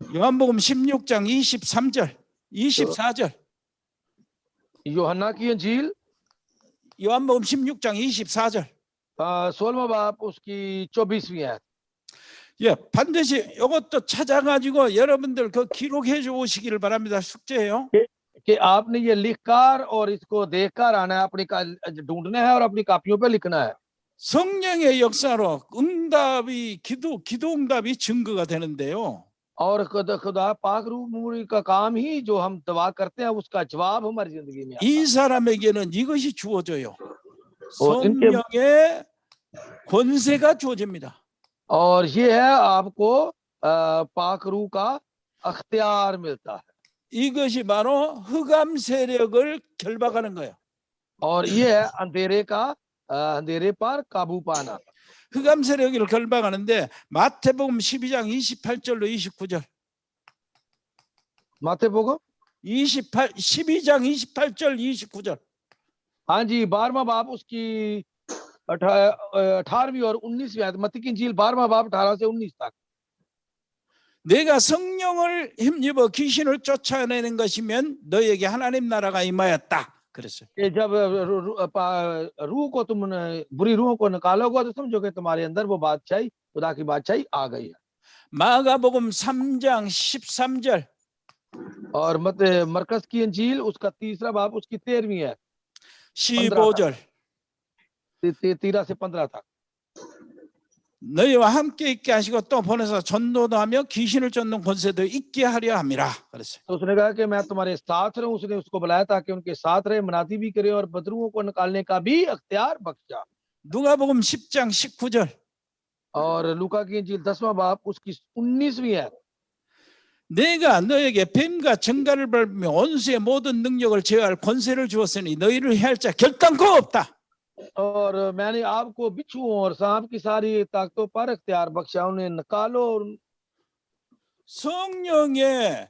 요한복음 16장 23절, 24절. यूहन्ना की इंजील 요한복음 16장 24절. 16वां बाब उसकी 24वीं आयत। 예, 반드시 이것도 찾아가지고 여러분들 그 기록해 주시기를 바랍니다. 숙제예요. कि आपने ये लिखकर और इसको देखकर आना है, अपनी ढूंढना है और अपनी कापियों पे लिखना है। 성령의 역사로 응답이 기도 응답이 증거가 되는데요. और खुदा पाक रूह का काम ही जो हम दुआ करते हैं उसका जवाब हमारी जिंदगी में आता है। 이 사람에게는 이것이 주어져요. इनके 성령의 권세가 주어집니다. और ये है आपको पाक रूह का अख्तियार मिलता है। 이것이 바로 흑암 세력을 결박하는 거예요. और ये है अंधेरे पर काबू पाना। 흑암 세력을 결박하는데 마태복음 12장 28절로 29절. मातेबोगो 12장 28절 29절. हाँ जी, 12वां बाब उसकी 18वीं और 19वीं आयत। मत्ती की इंजील 12वां बाब 18 से 19 तक। 내가 성령을 힘입어 귀신을 쫓아내는 것이면 너에게 하나님 나라가 임하였다. 그랬어요. कि जब रूह को तुमने बुरी रूहों को निकालोगे तो समझोगे तुम्हारे अंदर वो बादशाही, खुदा की बादशाही आ गई है। 마가복음 3장 13절. और मरकस की इंजील उसका 3रा बाब उसकी 13वीं है, 15절. 13 से 15 तक। 너희와 함께 있게 하시고 또 보내서 전도도 하며 귀신을 쫓는 권세도 있게 하려 함이라. 그랬어요. तो उसने कहा कि मैं तुम्हारे साथ रहूं। उसने उसको बुलाया ताकि उनके साथ रहे, मनादी भी करे और बदरूहों को निकालने का भी अख्तियार बख्शा। 누가복음 10장 19절. और लूका की इंजील 10वां बाब उसकी 19वीं है। 내가 너에게 뱀과 정갈을 밟으며 원수의 모든 능력을 제어할 권세를 주었으니 너희를 해할 자 결단코 없다. और मैंने आपको बिच्छुओं और सांप की सारी ताकतों पर अख्तियार बख्शा। उन्हें निकालो। 성령의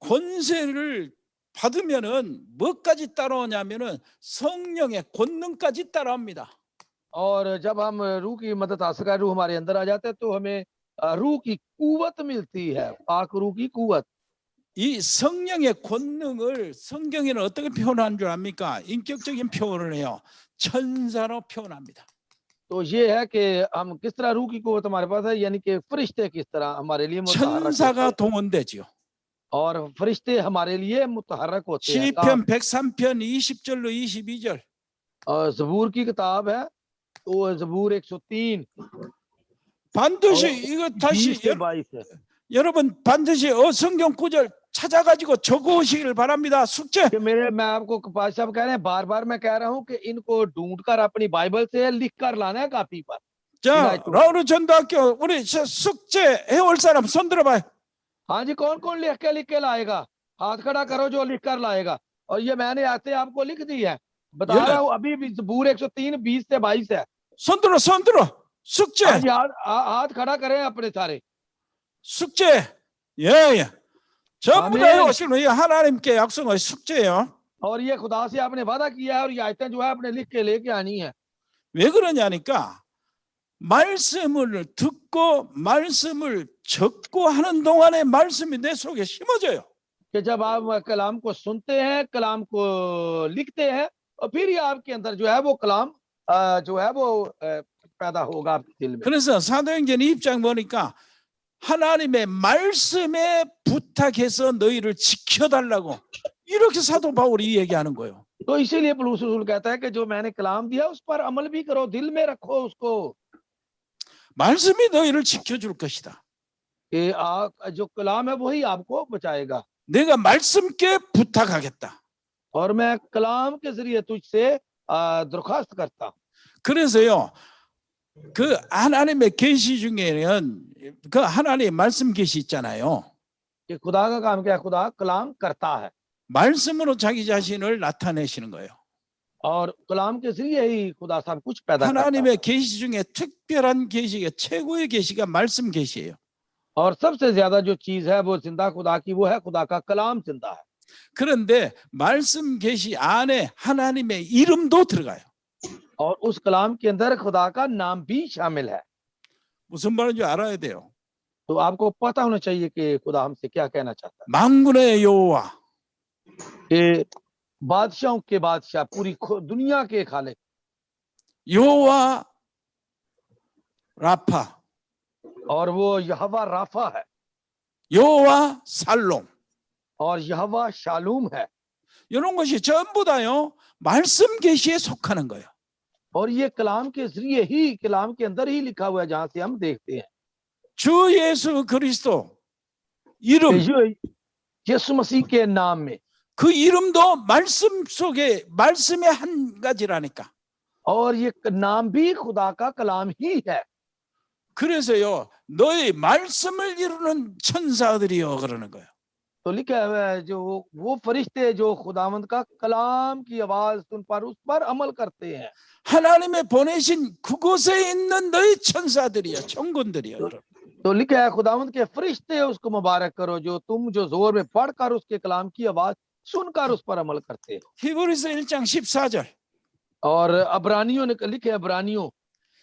권세를 받으면은 뭐까지 따라오냐면은 성령의 권능까지 따라옵니다. और जब हम रूह की मदद हासिल कर, रूह हमारे अंदर आ जाते हैं तो हमें रूह की कुव्वत मिलती है, पाक रूह की कुव्वत। 이 성령의 권능을 성경에는 어떻게 표현한 줄 압니까? 인격적인 표현을 해요. 천사로 표현합니다. तो ये है कि हम किस तरह रूह की कुव्वत हमारे पास है, यानी कि फरिश्ते किस तरह हमारे लिए 천사가 동원되지요. और फरिश्ते हमारे लिए मुतहर्रक होते हैं। 시편 103편 20절로 22절. और ज़बूर की किताब है तो ज़बूर 103 반드시 이거 20 다시 से 22 है। 여러분 반드시 성경 구절 찾아가지고 적어오시기를 바랍니다. 숙제. कि मैं आपको पास साहब कह रहे हैं, बार बार मैं कह रहा हूँ कि इनको ढूंढकर अपनी बाइबल से लिख कर लाना है कापी पर। 자, 라우르 전도학교 우리 숙제 해올 사람 손 들어봐요. हाँ जी, कौन कौन लिख के लाएगा? हाथ खड़ा करो जो लिख कर लाएगा। और ये मैंने आते आपको लिख दी है, बता रहा हूँ अभी भी। ज़बूर 103 20 से 22 है। 손 들어. 숙제. हाँ जी, हाथ खड़ा करें अपने सारे। 숙제. 예. 전부 다 해오시는 이 하나님께 약속의 숙제예요. और ये खुदा से आपने वादा किया है और ये आयतें जो है आपने लिख के लेके आनी है। 왜 그러냐니까 말씀을 듣고 말씀을 적고 하는 동안에 말씀이 내 속에 심어져요. कि जब आप कलाम को सुनते हैं, कलाम को लिखते हैं और फिर ये आपके अंदर जो है वो कलाम जो है वो पैदा होगा आपके दिल में। 그래서 사도행전 2장 보니까 하나님의 말씀에 부탁해서 너희를 지켜달라고 이렇게 사도 바울이 얘기하는 거예요. तो इसीलिए पौलुस रसूल कहता है कि जो मैंने कलाम दिया उस पर अमल भी करो, दिल में रखो उसको। 말씀이 너희를 지켜줄 것이다. कि जो कलाम है वही आपको बचाएगा। 내가 말씀께 부탁하겠다. और मैं कलाम के जरिए तुझसे दरख्वास्त करता। 그래서요, 그 하나님의 계시 중에는 그 하나님의 말씀 계시 있잖아요. कि खुदा का काम क्या है? खुदा कलाम करता है 말씀으로 자기 자신을 나타내시는 거예요. और कलाम के जरिए ही खुदा सब कुछ पैदा करता है 하나님의 계시 중에 특별한 계시가 최고의 계시가 말씀 계시예요. और सबसे ज्यादा जो चीज है वो जिंदा खुदा की वो है खुदा का कलाम जिंदा है। 그런데 말씀 계시 안에 하나님의 이름도 들어가요. और उस कलाम के अंदर खुदा का नाम भी शामिल है। 무슨 말인지 알아야 돼요. तो आपको पता होना चाहिए कि खुदा हमसे क्या कहना चाहता 만군의 여호와, है कि बादशाहों के बादशाह, पूरी दुनिया के खालिक, 여호와 라파, और वो यहोवा राफा है 여호와 살롬, और यहोवा शालूम है। 이런 것이 전부 다요 말씀 계시에 속하는 거예요. और ये कलाम के जरिए ही, कलाम के अंदर ही लिखा हुआ है, जहां से हम देखते हैं 주 예수 그리스도 이름, यीशु मसीह के नाम में, 그 이름도 말씀 속에 말씀의 한 가지라니까. और ये नाम भी खुदा का कलाम ही है। 그래서요 너희 말씀을 이루는 천사들이요 그러는 거예요. तो लिखा हुआ है जो वो फरिश्ते जो खुदावंद का कलाम की आवाज सुन पर उस पर अमल करते हैं। 하나님의 보내신 그곳에 있는 너희 천사들이요 천군들이요. तो लिखा है खुदावंद के फरिश्ते उसको मुबारक करो जो तुम जो जोर में पढ़कर उसके कलाम की आवाज सुनकर उस पर अमल करते हो। 히브리서 1장 14절. और अबरानियों ने लिखे, अबरानियों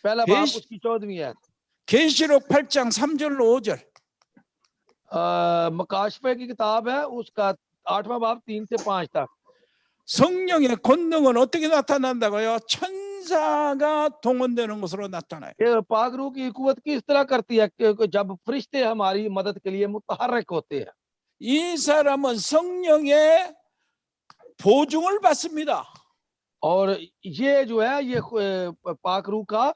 पहला बाब उसकी 14वीं है, 계시록 8장 3절로 5절. मकाशफे की किताब है उसका 8वां बाब 3 से 5 तक। 성령의 권능은 어떻게 나타난다고요? 천사가 동원되는 것으로 나타나요. पागरू की कुवत किस तरह करती है कि जब फरिश्ते हमारी मदद के लिए मुतहर्रिक होते हैं। 이 사람은 성령의 보증을 받습니다. और ये जो है ये पाकरू का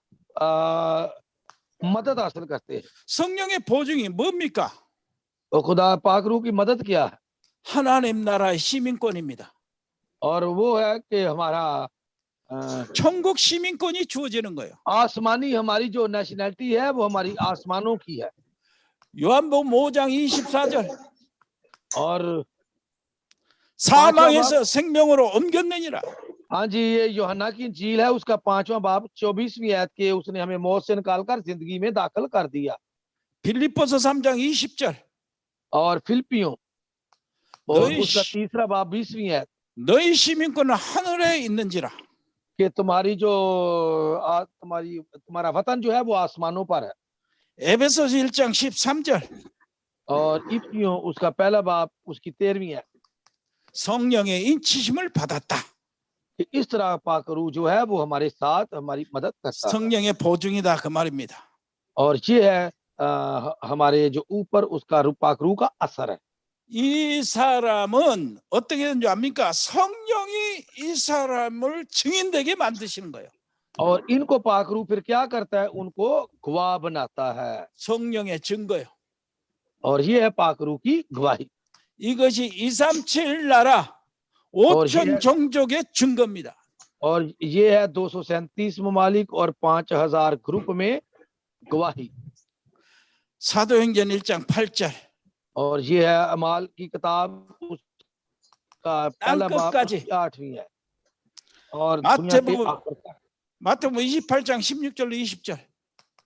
मदद हासिल करते हैं। 성령의 보증이 뭡니까? तो खुदा पाकरू की मदद क्या है? 하나님 나라의 시민권입니다. और वो है कि हमारा 천국 시민권이 주어지는 거예요. आसमानी हमारी जो नेशनैलिटी है वो हमारी आसमानों की है। 요한복음 5장 24절. और 사망에서 생명으로 옮겼느니라. हाँ जी, ये यूहन्ना की इंजील है उसका 5वां बाब 24वीं आयत के उसने हमें मौत से निकालकर जिंदगी में दाखिल कर दिया। 빌립보서 3장 20절. और फिलिपियों और उसका 3रा बाब 20वीं आयत 너희 시민권은 하늘에 있는지라. कि तुम्हारी जो तुम्हारा वतन जो है वो आसमानों पर है। 에베소서 1장 13절. और इफिसियों उसका पहला बाब उसकी 13वीं है 성령의 인치심을 받았다. कि इस तरह पाकरू जो है वो हमारे साथ हमारी मदद करता है। 성령의 보증이다 그 말입니다. और ये है हमारे जो ऊपर उसका पाकरू का असर है। 이 사람은 어떻게 되는지 압니까? 성령이 이 사람을 증인되게 만드시는 거예요. और इनको पाकरू फिर क्या करता है? उनको गवाह बनाता है। 성령의 증거요. और ये है पाकरू की गवाही। 이것이 237 나라 5천 종족의 증거입니다. और ये है 237 ममालिक और 5000 ग्रुप में गवाही। 사도행전 1장 8절. और ये है अमाल की किताब उसका पहला बाब 8वीं है। और 마태복음 28장 16절로 20절.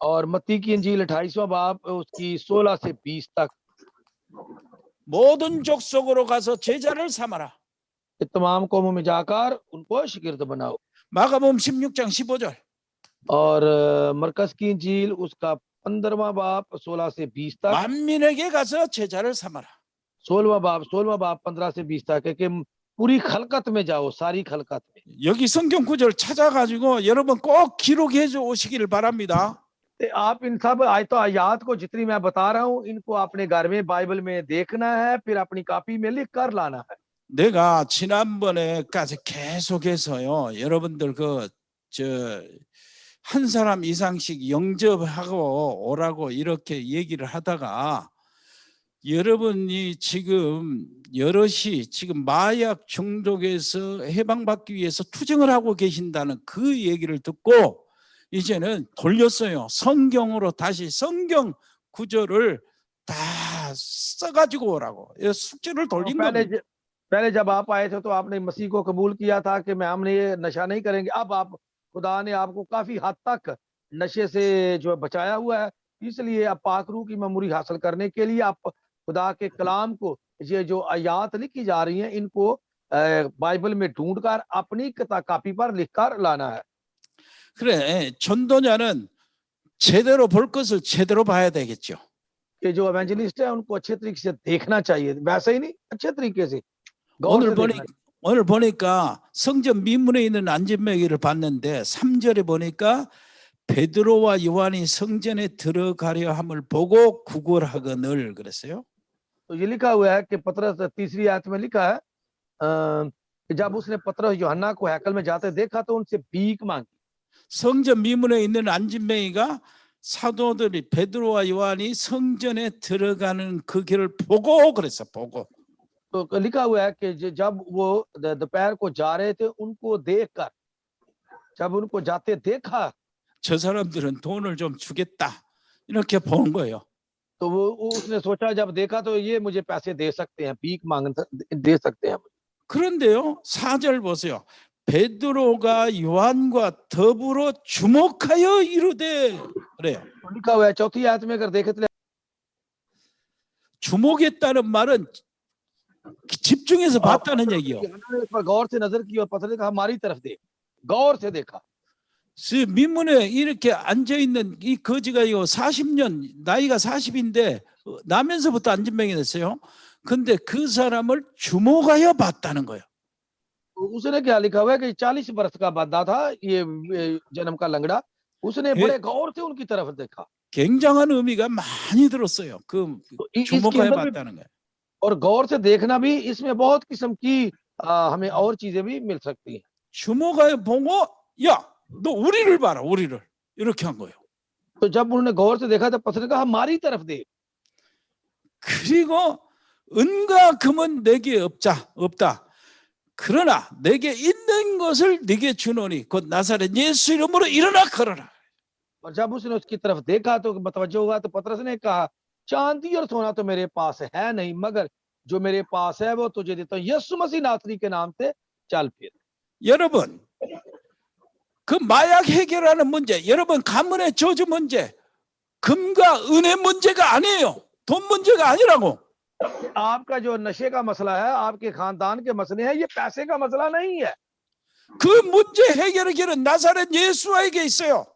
और मत्ती की इंजील 28वां बाब उसकी 16 से 20 तक। 모든 족속으로 가서 제자를 삼아라. तमाम कौमों में जाकर उनको शागिर्द बनाओ। 마가복음 16장 15절. और मरकस की इंजील उसका 15वां बाब 16 से 20 तक। 만민에게 가서 제자를 삼아라. 16वां बाब 15 से 20 तक है कि पूरी खलकत में जाओ, सारी खलकत में। 여기 성경 구절 찾아가지고 여러분 꼭 기록해 오시기를 바랍니다. आप इन सब आयत को जितनी मैं बता रहा हूँ इनको अपने घर में बाइबल में देखना है, फिर अपनी कॉपी में लिख कर लाना है। 내가 지난번에까지 계속해서요 여러분들 한 사람 이상씩 영접하고 오라고 이렇게 얘기를 하다가 여러분이 지금 여럿이 지금 마약 중독에서 해방받기 위해서 투쟁을 하고 계신다는 그 얘기를 듣고 이제는 돌렸어요. 성경으로 다시 성경 구절을 다 써가지고 오라고 숙제를 돌린 겁니다. पहले जब आप आए थे तो आपने मसीह को कबूल किया था कि मैं हमने ये नशा नहीं करेंगे। अब आप खुदा ने आपको काफी हद तक नशे से जो है बचाया हुआ है, इसलिए अब पाक रूह की मेमोरी हासिल करने के लिए आप खुदा के कलाम को, ये जो आयात लिखी जा रही हैं, इनको बाइबल में ढूंढकर अपनी कापी पर लिखकर लाना है। 그래, 전도자는 제대로 볼 것을 제대로 봐야 되겠죠. कि जो एवेंजलिस्ट है उनको अच्छे तरीके से देखना चाहिए, वैसे ही नहीं, अच्छे तरीके से गौर 오늘 से देखना। 오늘 보니까 성전 미문에 있는 안전매기를 봤는데 3절에 보니까 베드로와 요한이 성전에 들어가려 함을 보고 구걸하거늘 그랬어요. तो ये लिखा हुआ है कि पतरस, तीसरी आयत में लिखा है कि जब उसने पतरस यूहन्ना को हैकल में जाते देखा तो उनसे भीख मांगी। 성전 미문에 있는 안진뱅이가 사도들이 베드로와 요한이 성전에 들어가는 그 길을 보고 그랬어. 보고. तो लिखा हुआ है कि जब वो दोपहर को जा रहे थे उनको देखकर, जब उनको जाते देखा 저 사람들은 돈을 좀 주겠다. 이렇게 보는 거예요. तो वो उसने सोचा, जब देखा तो ये मुझे पैसे दे सकते हैं, भीख मांग दे सकते हैं। 그런데요, 4절 보세요. 베드로가 요한과 더불어 주목하여 이르되 그래요. लिखा हुआ है चौथी आयत में, अगर देखे तो 주목했다는 말은 집중해서 봤다는 얘기요. इस पर गौर से नजर की और पत्थर ने कहा हमारी तरफ देख, गौर से देखा। 민문에 이렇게 앉아 있는 이 거지가 40년, 나이가 40인데 나면서부터 안진병이 됐어요. 근데 그 사람을 주목하여 봤다는 거예요. उसने क्या लिखा हुआ है कि 40 वर्ष का बंदा था, ये जन्म का लंगड़ा, उसने बड़े गौर से उनकी तरफ देखा। 굉장한 의미가 많이 들었어요. 그 주목하여 봤다는 거예요. और गौर से देखना भी, इसमें बहुत किस्म की हमें और चीजें भी मिल सकती हैं। 주목하여 보고, 야, 너 우리를 봐라, 우리를. 이렇게 한 거예요. तो जब उन्होंने गौर से देखा तो पत्थर ने कहा हमारी तरफ देख। 그리고 은과 금은 내게 없다. 그러나 내게 있는 것을 네게 주노니 곧 나사렛 예수 이름으로 일어나 걸어라. और जब उसने उसकी तरफ देखा तो मतवज्जो हुआ, तो पतरस ने कहा चांदी और सोना तो मेरे पास है नहीं, मगर जो मेरे पास है वो तुझे देता हूं, यीशु मसीह नासरी के नाम से चल फिर। 여러분, 그 마약 해결하는 문제, 여러분 가문의 저주 문제, 금과 은의 문제가 아니에요. 돈 문제가 아니라고. आपका जो नशे का मसला है, आपके खानदान के मसले हैं, ये पैसे का मसला नहीं है। 그 문제 해결의 길은 나사렛 예수에게 있어요.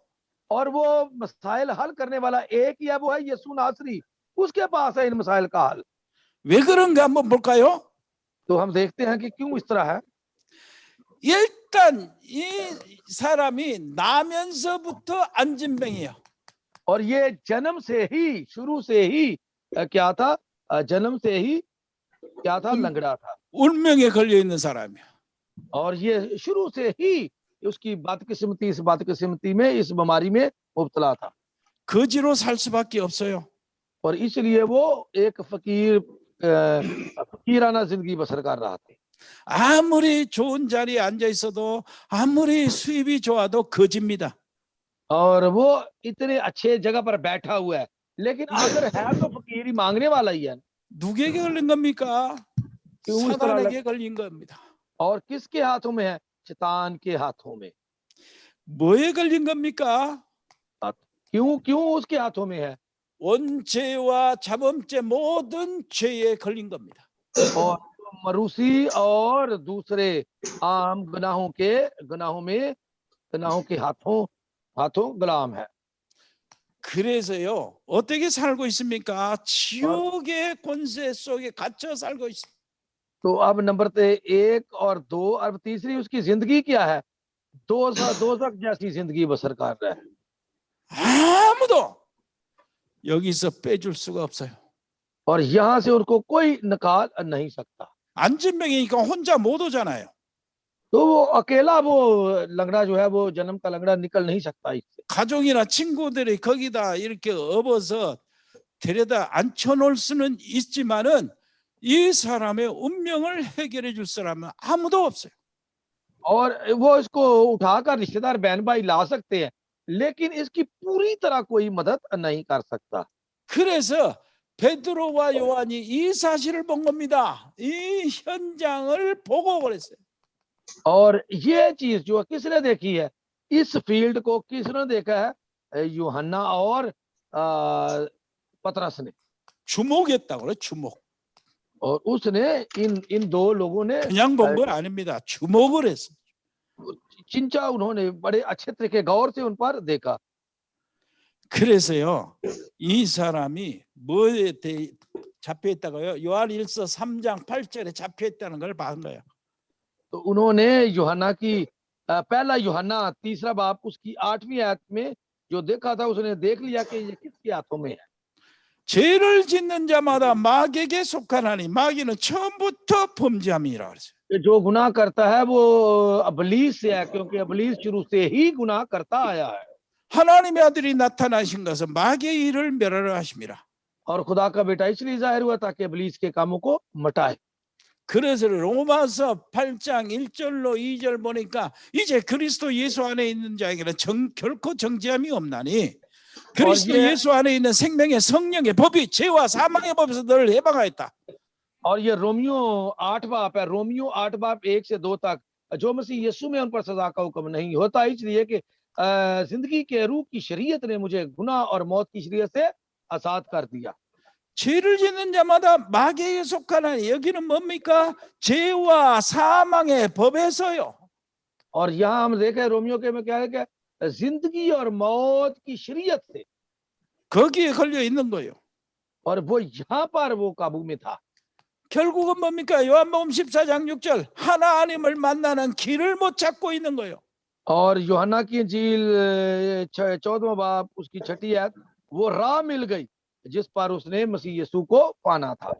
और वो मसाइल हल करने वाला एक ही है, वो है यीशु नासरी, उसके पास है इन मसाइल का हल। 왜 그런가 한번 볼까요? तो हम देखते हैं कि क्यों इस तरह है। 일단 이 사람이 나면서부터 안진병이에요. और ये जन्म से ही, शुरू से ही क्या था, जन्म से ही क्या था, लंगड़ा था। 운명에 걸려 있는 사람이야. और ये शुरू से ही उसकी बदकिस्मती, इस बदकिस्मती में, इस बीमारी में मुब्तला था। 거지로 살 수밖에 없어요. और इसलिए वो एक फकीराना जिंदगी बसर कर रहा था। 아무리 좋은 자리에 앉아 있어도 아무리 수입이 좋아도 거지입니다. और वो इतने अच्छे जगह पर बैठा हुआ है, लेकिन अगर है तो फकीरी मांगने वाला ही है। 누구에게 걸린 겁니까? क्यों इस तरह 사단에게 걸린 겁니다. और किसके हाथों में है? शैतान के हाथों में। 뭐에 걸린 겁니까? क्यों उसके हाथों में है? 원죄와 자범죄 모든 죄에 걸린 겁니다. और मरूसी और दूसरे आम गुनाहों के हाथों गुलाम है। 그래서요, 어떻게 살고 있습니까? 지옥의 권세 속에 갇혀 살고 있습니다. तो अब नंबर 1 और 2, अब तीसरी उसकी जिंदगी क्या है? दोजख जैसी जिंदगी बसर कर रहा है। 아무도 여기서 빼줄 수가 없어요. और यहाँ से उनको कोई निकाल नहीं सकता। 안진병이니까 혼자 못 오잖아요. तो वो अकेला, वो लंगड़ा जो है, वो जन्म का लंगड़ा निकल नहीं सकता इससे। 가족이나 친구들이 거기다 이렇게 업어서 데려다 앉혀놓을 수는 있지만은 이 사람의 운명을 해결해 줄 사람은 아무도 없어요. और वो इसको उठाकर रिश्तेदार बहन भाई ला सकते हैं, लेकिन इसकी पूरी तरह कोई मदद नहीं कर सकता। 그래서 베드로와 요한이 이 사실을 본 겁니다. 이 현장을 보고 그랬어요. और ये चीज जो किसने देखी है, इस फील्ड को किसने देखा है, यूहन्ना और पतरस ने। 주목했다고 그래, 주목. और उसने इन दो लोगों ने 그냥 본 거 아닙니다. 주목을 했어. चिंचा, उन्होंने बड़े अच्छे तरीके गौर से उन पर देखा। 그래서요, 이 사람이 뭐에 잡혀 있다고요? 요한일서 3장 8절에 잡혀 있다는 걸 본 거예요. तो उन्होंने यूहन्ना की पहला यूहन्ना तीसरा बाब उसकी 8वीं आयत में जो देखा था, उसने देख लिया कि ये किसके हाथों में है। 죄를 짓는 자마다 마귀에게 속하나니 마귀는 처음부터 범죄함이라 그랬어요. कि जो गुनाह करता है वो अबलीस से है, क्योंकि अबलीस शुरू से ही गुनाह करता आया है। 하나님의 아들이 나타나신 것은 마귀의 일을 멸하려 하심이라. और खुदा का बेटा इसलिए जाहिर हुआ ताकि अबलीस के कामों को मिटाए। 그래서 로마서 8장 1절로 2절 보니까 이제 그리스도 예수 안에 있는 자에게는 결코 정죄함이 없나니 그리스도 예수 안에 있는 생명의 성령의 법이 죄와 사망의 법에서 너를 해방하였다. और ये रोमियो 8 बाब है, रोमियो 8 बाब 1 से 2 तक, जो मसीह यीशु में उन पर सजा का हुक्म नहीं होता, इसलिए कि जिंदगी के रूह की शरीयत ने मुझे गुनाह और मौत की शरीयत से आजाद कर दिया। 죄를 짓는 자마다 마귀에게 속하나니 여기는 뭡니까? 죄와 사망의 법에서요. और यहाँ हम देखें रोमियो के में क्या है कि जिंदगी और मौत की शरीयत से, 거기에 걸려 있는 거예요. और वो यहाँ पर वो काबू में था। 결국은 뭡니까? 요한복음 14장 6절 하나님을 만나는 길을 못 찾고 있는 거예요. और यूहन्ना की इंजील 14वां बाब उसकी 6ठी आयत, वो राह मिल गई जिस पर उसने मसीह यीशु को पाना था।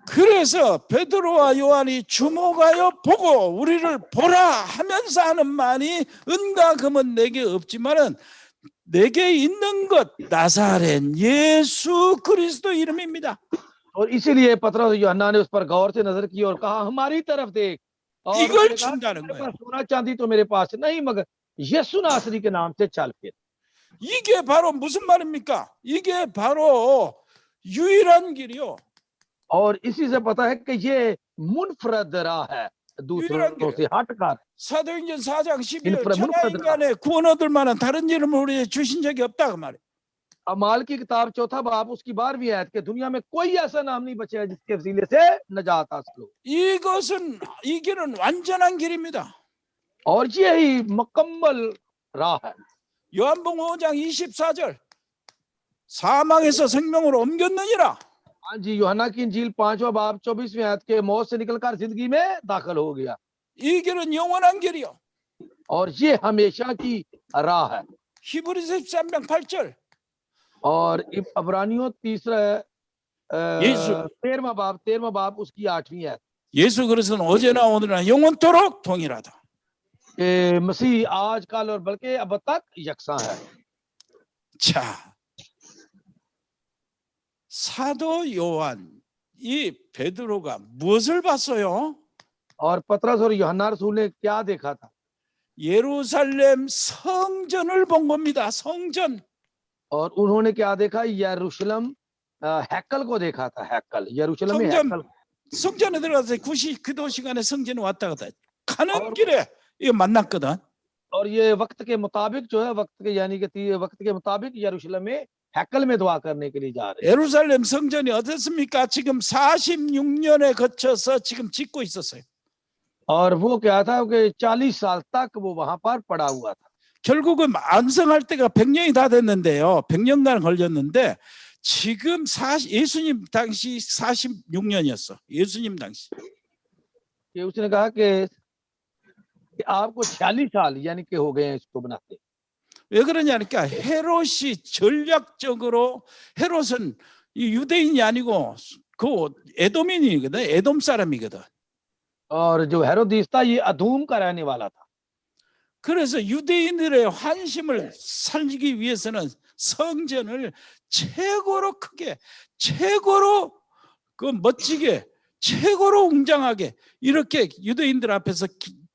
그래서 베드로와 요한이 주목하여 보고 우리를 보라 하면서 하는 말이 은과 금은 내게 없지만은 내게 있는 것 나사렛 예수 그리스도 이름입니다. और इसीलिए पतरस और यूहन्ना ने उस पर गौर से नजर की और कहा हमारी तरफ देख। और 이걸 उसने कहा, 준다는 मेरे 거예요. पास सोना चांदी तो मेरे पास नहीं, मगर यीशु नासरी के नाम से चल फिर। 이게 바로 무슨 말입니까? 이게 바로 유일한 길이요. और इसी से पता है कि ये मुनफरद राह है, दूसरों से हटकर। 사도행전 4장 12절 인프라, 천하 문프라더라. 인간의 구원 얻을 만한 다른 이름을 우리에게 주신 적이 없다 그 말이에요. अमाल की किताब 4 बाब उसकी 12वीं आयत के दुनिया में कोई ऐसा नाम नहीं बचा है जिसके वसीले से नजात हासिल हो। 이것은 이 길은 완전한 길입니다. और यही मुकम्मल राह है। 요한복음 5장 24절 사망에서 생명으로 옮겼느니라. हाँ जी, यूहन्ना की इंजील 5वां बाब 24वीं आयत के मौत से निकलकर जिंदगी में दाखिल हो गया। 이 길은 영원한 길이요. और ये हमेशा की राह है। 히브리서 13장 8절 और अबरानियों 13वां बाब उसकी 8वीं आयत, 예수 그리스도는 어제나 오늘이나 영원토록 동일하다. कि मसीह आज कल और बल्कि अब तक यकसा है। 자, 사도 요한 이 베드로가 무엇을 봤어요? और पतरस और यूहन्ना रसूल ने क्या देखा था? 예루살렘 성전을 본 겁니다. 성전. और उन्होंने क्या देखा? यरूशलेम हैकल को देखा था। हैकल, यरूशलेम में 성전. हैकल। 성전에 들어가서 기도 시간에 성전에 왔다 갔다 가는 길에 이거 만났거든. और ये वक्त के मुताबिक जो है, वक्त के यानी कि वक्त के मुताबिक यरूशलेम में हैकल में दुआ करने के लिए जा रहे हैं। 예루살렘 성전이 어떻습니까? 지금 46년에 거쳐서 지금 짓고 있었어요. और वो क्या था कि 40 साल तक वो वहां पर पड़ा हुआ था। 결국은 완성할 때가 100년이 다 됐는데요. 100년간 걸렸는데 지금 예수님 당시 46년이었어. 예수님 당시. कि उसने कहा कि आपको 46 साल यानी कि हो गए हैं इसको बनाते। 왜 그러냐니까 헤롯이 전략적으로, 헤롯은 이 유대인이 아니고 그 에돔인이거든. 에돔 사람이거든. और जो हेरोदिस था ये अदूम का रहने वाला था। 그래서 유대인들의 환심을 살리기 위해서는 성전을 최고로 크게, 최고로 그 멋지게, 최고로 웅장하게 이렇게 유대인들 앞에서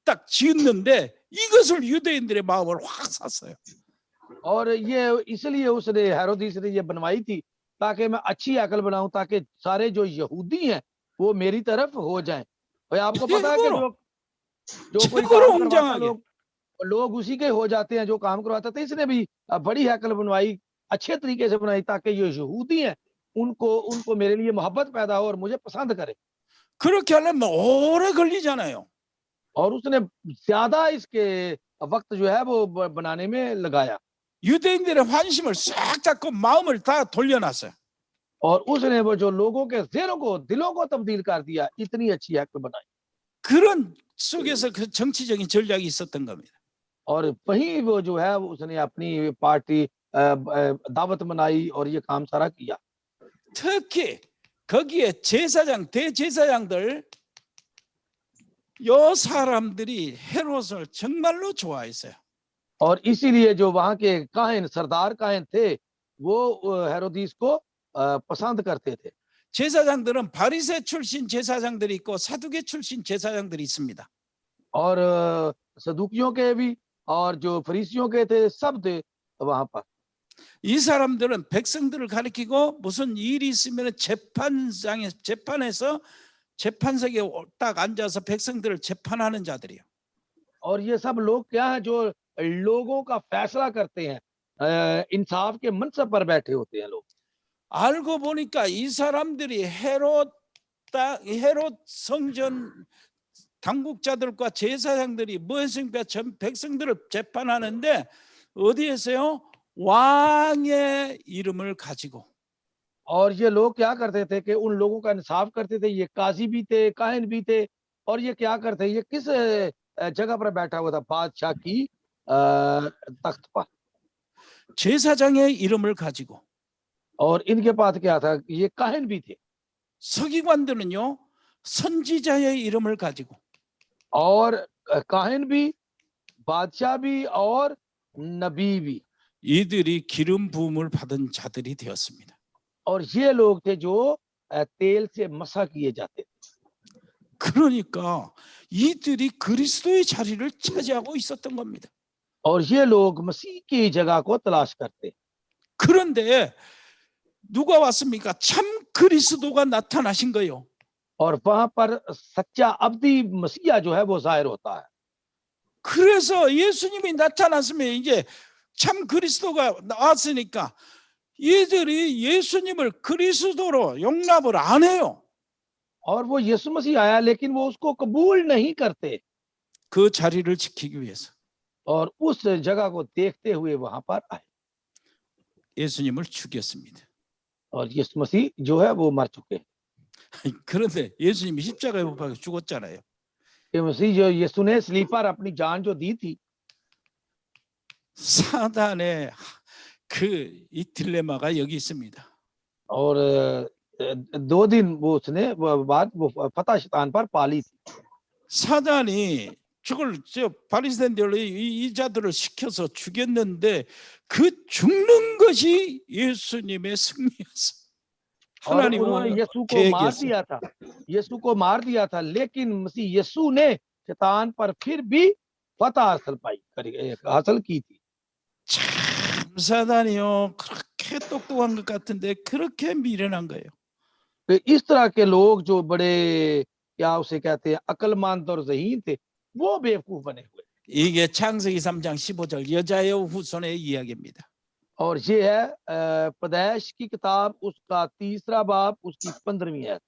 딱 지었는데 이것을 유대인들의 마음을 확 샀어요. और ये इसलिए उसने हेरोदिस ने ये बनवाई थी ताकि मैं अच्छी अकल बनाऊं, ताकि सारे जो यहूदी हैं वो मेरी तरफ हो जाएं। भाई आपको पता है कि जो कोई 최고로 काम करवाता 웅장하게 लोग उसी के हो जाते हैं जो काम करवाता था। इसने भी बड़ी हैकल बनवाई, अच्छे तरीके से बनाई, ताकि ये यहूदी हैं उनको मेरे लिए मोहब्बत पैदा हो और मुझे पसंद करे। 그렇게 하려면 오래 걸리잖아요. और उसने ज्यादा इसके वक्त जो है वो बनाने में लगाया 유대인들의 환심을 싹 잡고 마음을 다 돌려놨어요. और उसने वो जो लोगों के ज़हनों को, दिलों को तब्दील कर दिया, इतनी अच्छी हैकल बनाई। 그런 속에서 그 정치적인 전략이 있었던 겁니다. और वहीं वो जो है उसने अपनी पार्टी दावत बनाई और ये काम सारा किया। 특히 거기에 제사장, 대제사장들 요 사람들이 헤롯을 정말로 좋아했어요. और इसीलिए जो वहां के काहिन, सरदार काहिन थे, वो हेरोदिस को पसंद करते थे। 제사장들은 바리새 출신 제사장들이 있고 사두개 출신 제사장들이 있습니다. और सदूकियों के भी और जो फरीसियों के थे, सब थे वहां पर। 이 사람들은 백성들을 가리키고 무슨 일이 있으면 재판에서 재판석에 딱 앉아서 백성들을 재판하는 자들이에요. और ये सब लोग क्या है, जो लोगों का फैसला करते हैं, इंसाफ के मनसब पर बैठे होते हैं लोग। 알고 보니까 이 사람들이 헤롯 성전 당국자들과 제사장들이 뭐 했습니까? 전 백성들을 재판하는데 어디에서요? 왕의 이름을 가지고। और ये लोग क्या करते थे कि उन लोगों का इंसाफ करते थे। ये काजी भी थे, काहिन भी थे, और ये क्या करते, ये किस जगह पर बैठा हुआ था? बादशाह की तख्त पर। 제사장의 이름을 가지고। और इनके पास क्या था? ये काहिन भी थे। 서기관들은요, 선지자의 이름을 가지고। और काहिन भी, बादशाह भी और नबी भी। 이들이 기름 부음을 받은 자들이 되었습니다. और ये लोग थे जो तेल से मसा किए जाते थे। 그러니까 이들이 그리스도의 자리를 차지하고 있었던 겁니다. और ये लोग मसीह की जगह को तलाश करते। 그런데 누가 왔습니까? 참 그리스도가 나타나신 거예요. और वहां पर सच्चा अब्दी मसीहा जो है वो जाहिर होता है। 그래서 예수님이 나타났으면 이제 참 그리스도가 나왔으니까 이들이 예수님을 그리스도로 용납을 안 해요. और वो यीशु मसीह आया, लेकिन वो उसको कबूल नहीं करते। 그 자리를 지키기 위해서 और उस जगह को देखते हुए वहां पर आए। 예수님을 죽였습니다. और यीशु मसीह जो है वो मर चुके हैं। 그런데 예수님이 십자가에 못 박혀 죽었잖아요. ये मसीह जो यीशु ने सलीब पर अपनी जान जो दी थी, 사단의 이 딜레마가 여기 있습니다. और 2 दिन वो उसने बाद वो फतह शैतान पर पाली थी। 사단이 바리새인들 이 자들을 시켜서 죽였는데 그 죽는 것이 예수님의 승리였어. और उन्होंने यीशु को मार दिया था, यीशु को मार दिया था, लेकिन मसीह यीशु ने शैतान पर फिर भी फतह हासिल की थी। 참 사단이요, 그렇게 똑똑한 것 같은데 그렇게 미련한 거예요. इस तरह के लोग जो बड़े क्या उसे कहते हैं अक्लमंद और ज़हीन थे, वो बेवकूफ बने हुए। 이게 창세기 3장 15절 여자의 후손의 이야기입니다. और ये है पैदाइश की किताब उसका 3रा बाब उसकी 15वीं है।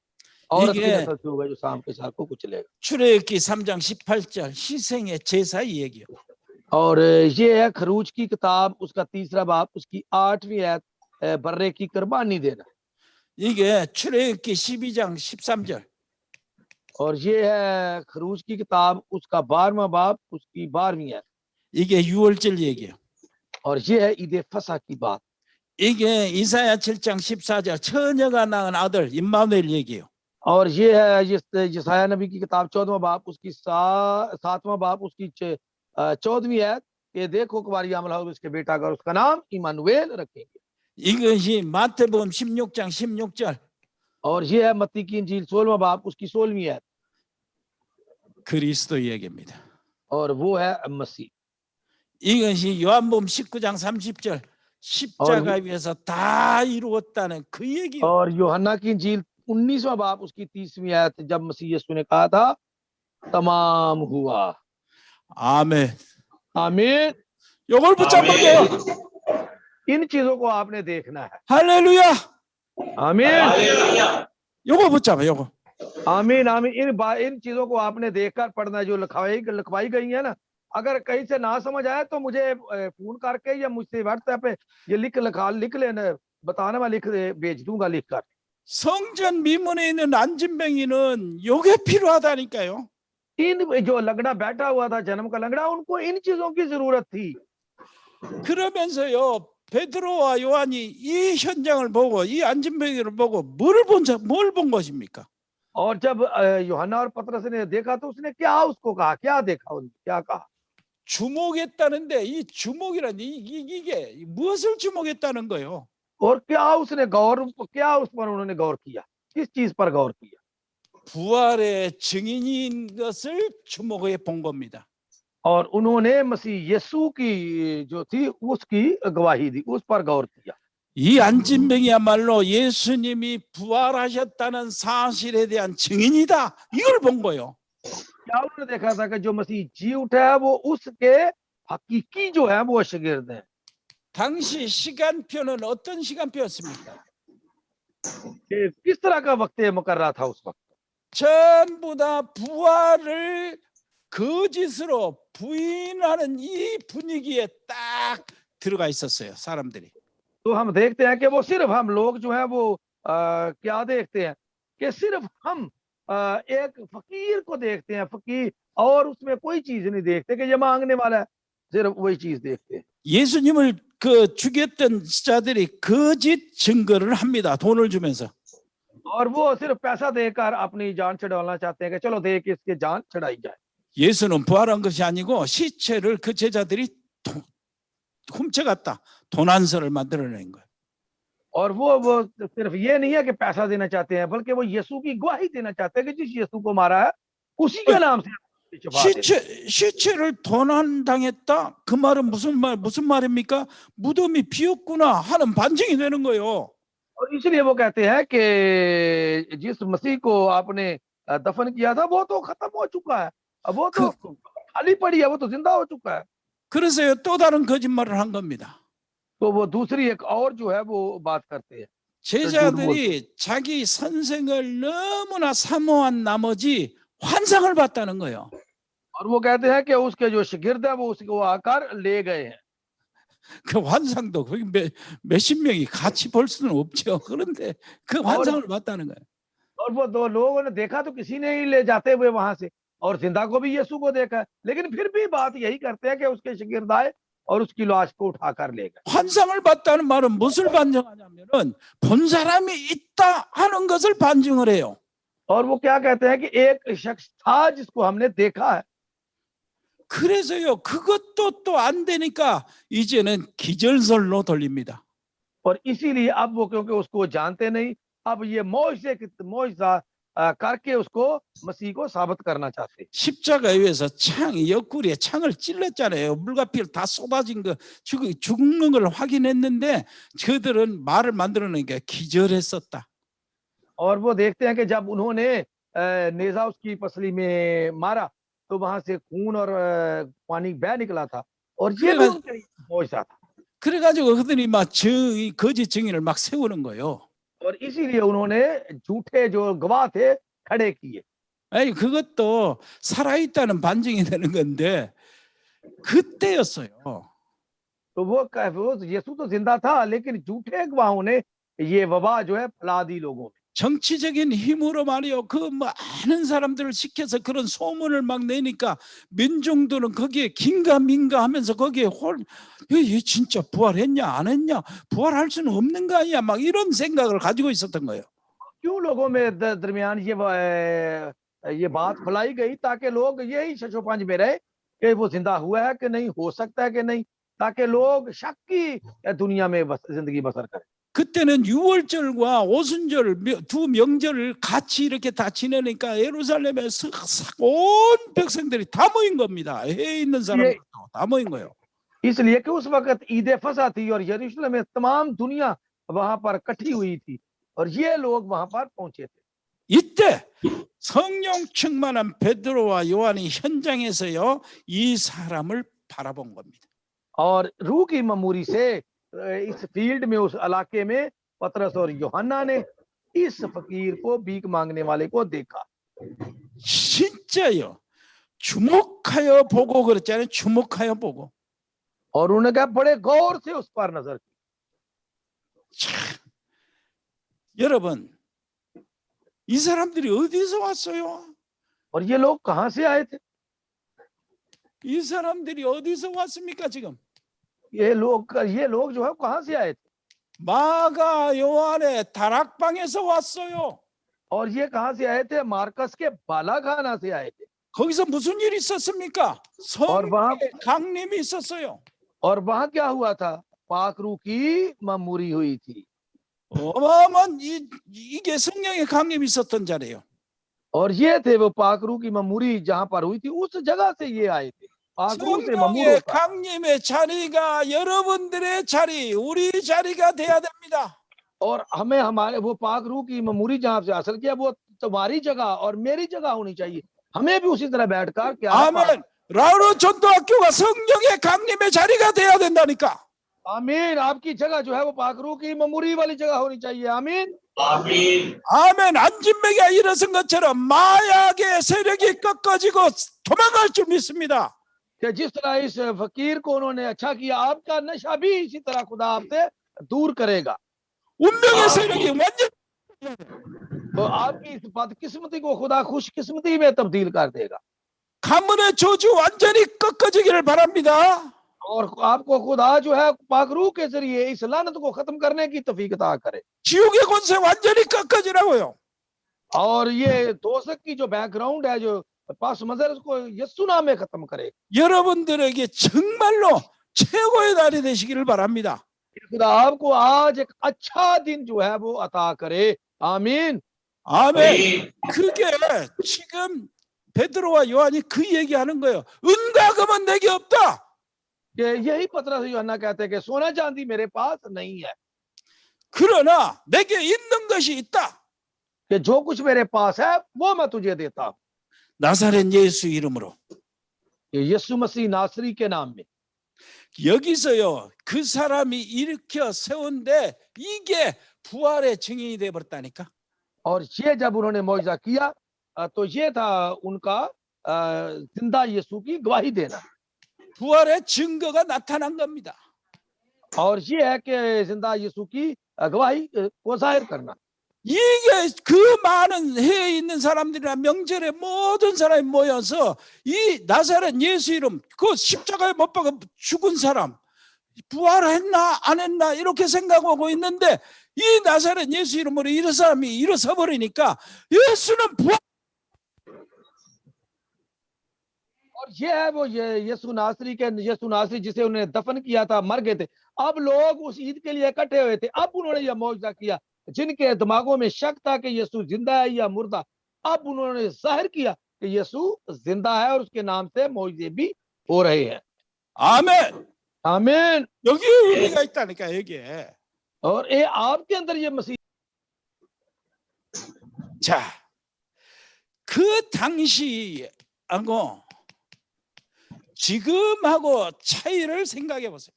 औरत की नस्ल से होगा जो शाम के साथ को कुचलेगा। 출애굽기 3장 18절 희생의 제사 이야기요. और ये है खरूज की किताब उसका 3रा बाब उसकी 8वीं आयत, बर्रे की कुर्बानी देना। 이게 출애굽기 12장 13절. और ये है खरूज की किताब उसका 12वां बाब उसकी 12वीं आयत। 이게 유월절 얘기예요. और ये है ईद फसह की बात। 이게 이사야 7장 14절 처녀가 낳은 아들 임마누엘 얘기예요. और ये है यशायाह नबी की किताब 14वां बाब उसकी 7वां बाब उसकी 14वीं आयत, ये देखो कुंवारी अमला हो इसके बेटा का उसका नाम इमानुएल रखेंगे। 이것이 마태복음 16장 16절. और ये है मत्ती की इंजील 16वां बाब उसकी 16वीं आयत। 그리스도 얘기입니다. और वो है मसीह। 이것이 요한복음 19장 30절 십자가 위에서 다 이루었다는 그 얘기요. और यूहन्ना की इंजील 19वां बाब उसकी 30वीं आयत, जब मसीह यीशु ने कहा था तमाम हुआ। 아멘. आमीन। 요걸 붙잡은 거예요. इन चीजों को आपने देखना है। 할렐루야. आमीन 요거 붙잡아. 요거. आमीन आमीन। इन चीजों को आपने देखकर पढ़ना है, जो लिखवाई गई है ना। अगर कहीं से ना समझ आए तो मुझे फोन करके या मुझसे व्हाट्सएप पे ये लिख लेना, बताना, मैं भेज दूंगा लिख कर। 성전 미문에 있는 안진뱅이는 요게 필요하다니까요. इन जो लंगड़ा बैठा हुआ था, जन्म का लंगड़ा, उनको इन चीजों की जरूरत थी। 그러면서요, 베드로와 요한이 이 현장을 보고 이 안진뱅이를 보고 뭘 본 것입니까? और जब यूहन्ना और पतरस ने देखा तो उसने क्या उसको कहा, क्या देखा, क्या कहा? 주목했다는데 이 주목이란 이게 무엇을 주목했다는 거예요? और क्या उसने क्या उस पर उन्होंने गौर किया, किस चीज पर गौर किया? 부활의 증인인 것을 주목해 본 겁니다. और उन्होंने मसीह यीशु की जो थी उसकी गवाही दी, उस पर गौर किया। 이 안진뱅이야말로 예수님이 부활하셨다는 사실에 대한 증인이다. 이걸 본 거예요. क्या उन्होंने देखा था कि जो मसीह जी उठा है वो उसके हकीकी जो है वो शागिर्द है। 당시 시간표는 어떤 시간표였습니까? किस तरह का वक्त मुकर्रर था उस वक्त? 전부 다 부활을 거짓으로 부인하는 이 분위기에 딱 들어가 있었어요, 사람들이. तो हम देखते हैं कि वो सिर्फ हम लोग जो है वो क्या देखते हैं कि सिर्फ हम एक फकीर को देखते हैं, फकीर, और उसमें कोई चीज नहीं देखते कि ये मांगने वाला है, सिर्फ वही चीज देखते हैं। 예수님을 죽였던 자들이 거짓 증거를 합니다. 돈을 주면서. और वो सिर्फ पैसा देकर अपनी जान छुड़वाना चाहते हैं कि चलो दे के इसके जान छुड़ाई जाए। 예수는 부활한 것이 아니고 시체를 그 제자들이 훔쳐갔다. 도난서를 만들어낸 거예요. और वो सिर्फ ये नहीं है कि पैसा देना चाहते हैं, बल्कि वो यीशु की गवाही देना चाहते हैं कि जिस यीशु को मारा है उसी के नाम से 시체를 도난당했다. 그 말은 무슨 말입니까? 무덤이 비었구나 하는 반증이 되는 거예요. और इसलिए वो कहते हैं कि जिस मसीह को आपने दफन किया था वो तो खत्म हो चुका है, अब वो तो खाली पड़ी है, वो तो जिंदा हो चुका है। 그래서 또 다른 거짓말을 한 겁니다. तो वो दूसरी एक और जो है वो बात करते हैं। 제자들이 자기 선생을 너무나 사모한 나머지 환상을 봤다는 거예요. और वो कहते हैं कि उसके जो शागिर्द है वो उसको आकर ले गए हैं। 그 환상도 거기 몇십 명이 같이 볼 수는 없죠. 그런데 그 환상을 봤다는 거예요. और वो दो लोगों ने देखा तो किसी ने ही ले जाते हुए वहां से, और जिंदा को भी यीशु को देखा, लेकिन फिर भी बात यही करते हैं कि उसके शागिर्द आए और उसकी लाश को उठाकर ले गए। 환상을 봤다는 말은 무엇을 반증하냐면은 본 사람이 있다 하는 것을 반증을 해요. और वो क्या कहते हैं कि एक शख्स था जिसको हमने देखा है। 그래서요, 그것도 또 안 되니까 이제는 기절설로 돌립니다. और इसीलिए अब वो क्योंकि उसको जानते नहीं, अब ये मौजज़ा करके उसको मसीह को साबित करना चाहते। 십자가 위에서 옆구리에 창을 찔렀잖아요. 물과 피를 다 쏟아진 거 죽는 걸 확인했는데 그들은 말을 만들어내니까 기절했었다. और वो देखते हैं कि जब उन्होंने नेजा उसकी पसली में मारा तो वहां से खून और पानी बह निकला था, और ये भी उनके मौजज़ा था। 그래가지고 그들이 막 거짓 증인을 막 세우는 거예요. और इसीलिए उन्होंने झूठे जो गवाह थे खड़े किए। 아니 그것도 살아있다는 반증이 되는 건데 그때였어요. तो वो यीशु तो जिंदा था, लेकिन झूठे गवाहों ने ये वबा जो है फैला दी लोगों में। 정치적인 힘으로 말이요, 그 많은 사람들을 시켜서 그런 소문을 막 내니까 민중들은 거기에 긴가민가하면서 거기에 얘 진짜 부활했냐 안 했냐, 부활할 수는 없는 거 아니야, 막 이런 생각을 가지고 있었던 거예요. क्यों लोगों में दरमियान ये बात फैलाई गई ताकि लोग यही शशोपंज में रहे कि वो जिंदा हुआ है कि नहीं, हो सकता है कि नहीं, ताकि लोग शक की दुनिया में जिंदगी बसर करें। 그때는 유월절과 오순절 두 명절을 같이 이렇게 다 지내니까 예루살렘에 온 백성들이 다 모인 겁니다. 해에 있는 사람들도 다 모인 거예요. इसलिए कि उस वक्त ईद फसा थी और यरूशलेम में तमाम दुनिया वहां पर इकट्ठी हुई थी और ये लोग वहां पर पहुंचे थे। 이때 성령 충만한 베드로와 요한이 현장에서요 이 사람을 바라본 겁니다. और रूह की ममूरी से इस फील्ड में, उस इलाके में पतरस और यूहन्ना ने इस फकीर को, भीख मांगने वाले को देखा। 진짜요. 주목하여 보고 그랬잖아요. 주목하여 보고. और उन्होंने कहा बड़े गौर से उस पर नजर की। 여러분, 이 사람들이 어디서 왔어요? और ये लोग कहां से आए थे? 이 사람들이 어디서 왔습니까 지금? ये लोग जो है कहां से आए थे? 마가 요한의 다락방에서 왔어요. और ये कहां से आए थे? मार्कस के बालाखाना से आए थे। 거기서 무슨 일이 있었습니까? 성령의 강림이 있었어요. और वहां क्या हुआ था? पाक रूह की ममूरी हुई थी। 어마어마한 이게 성령의 강림이 있었던 자리예요. और ये थे वो पाक रूह की ममूरी जहां पर हुई थी, उस जगह से ये आए थे। पाक रूह से ममूर 성령의 होता। 강림의 자리가 여러분들의 자리, 우리 자리가 돼야 됩니다. और हमें हमारे वो पाक रूह की ममूरी जहां से हासिल किया, वो तुम्हारी जगह और मेरी जगह होनी चाहिए। हमें भी उसी तरह बैठकर क्या 아멘. 라우르 전도학교가 성령의 강림의 자리가 돼야 된다니까. आमीन। आपकी जगह जो है वो पाक रूह की ममूरी वाली जगह होनी चाहिए। आमीन 아멘. 아멘. 안진맥이 일어선 것처럼 마약의 세력이 꺾어지고 도망갈 줄 믿습니다. कि जिस तरह इस फकीर को उन्होंने अच्छा किया, आपका नशा भी इसी तरह खुदा आपसे दूर करेगा। 운명의 세력이 완전 तो आपकी इस बदकिस्मती को खुदा खुशकिस्मती में तब्दील कर देगा। 가문의 저주 완전히 꺾어지기를 바랍니다. और आपको खुदा जो है पाक रूह के जरिए इस लानत को खत्म करने की तौफीक अता करे। 지옥의 권세 완전히 꺾어지라고요. और ये दोषक की जो बैकग्राउंड है, जो पास मंजर, उसको यीशु नाम में खत्म करे। 여러분들에게 정말로 최고의 날이 되시기를 바랍니다. खुदा आपको आज एक अच्छा दिन जो है वो अता करे। आमीन 아멘. 그게 지금 베드로와 요한이 그 얘기하는 거예요. 은과 금은 내게 없다. यही पतरस यूहन्ना कहते हैं कि सोना चांदी मेरे पास नहीं है, 그러나 내게 있는 것이 있다. कि जो कुछ मेरे पास है वो मैं तुझे देता हूँ। 나사렛 예수 이름으로. यीशु मसीह नासरी के नाम में। 여기서요 그 사람이 일으켜 세운데 이게 부활의 증인이 돼 버렸다니까. और ये जब उन्होंने मौजज़ा किया तो ये था उनका जिंदा यीशु की गवाही देना। 부활의 증거가 나타난 겁니다. और ये है कि जिंदा यीशु की गवाही को जाहिर करना। 이게 그 많은 해에 있는 사람들이나 명절에 모든 사람이 모여서 이 나사렛 예수 이름, 그 십자가에 못 박아 죽은 사람 부활했나 안 했나 이렇게 생각하고 있는데 이 나사렛 예수 이름으로 이런 사람이 일어서 버리니까 예수는 부활. और ये है वो यीशु नासरी जिसे उन्होंने दफन किया था, मर गए थे। अब लोग उस ईद के लिए इकट्ठे हुए थे। अब उन्होंने यह मौजज़ा किया, जिनके दिमागों में शक था कि यीशु जिंदा है या मुर्दा, अब उन्होंने जाहिर किया कि यीशु जिंदा है और उसके नाम से मौजज़े भी हो रहे हैं। 아멘. आमीन। 여기 의미가 있다니까 여기에. और ये आपके अंदर ये मसीह। 자, 그 당시하고 지금하고 차이를 생각해 보세요.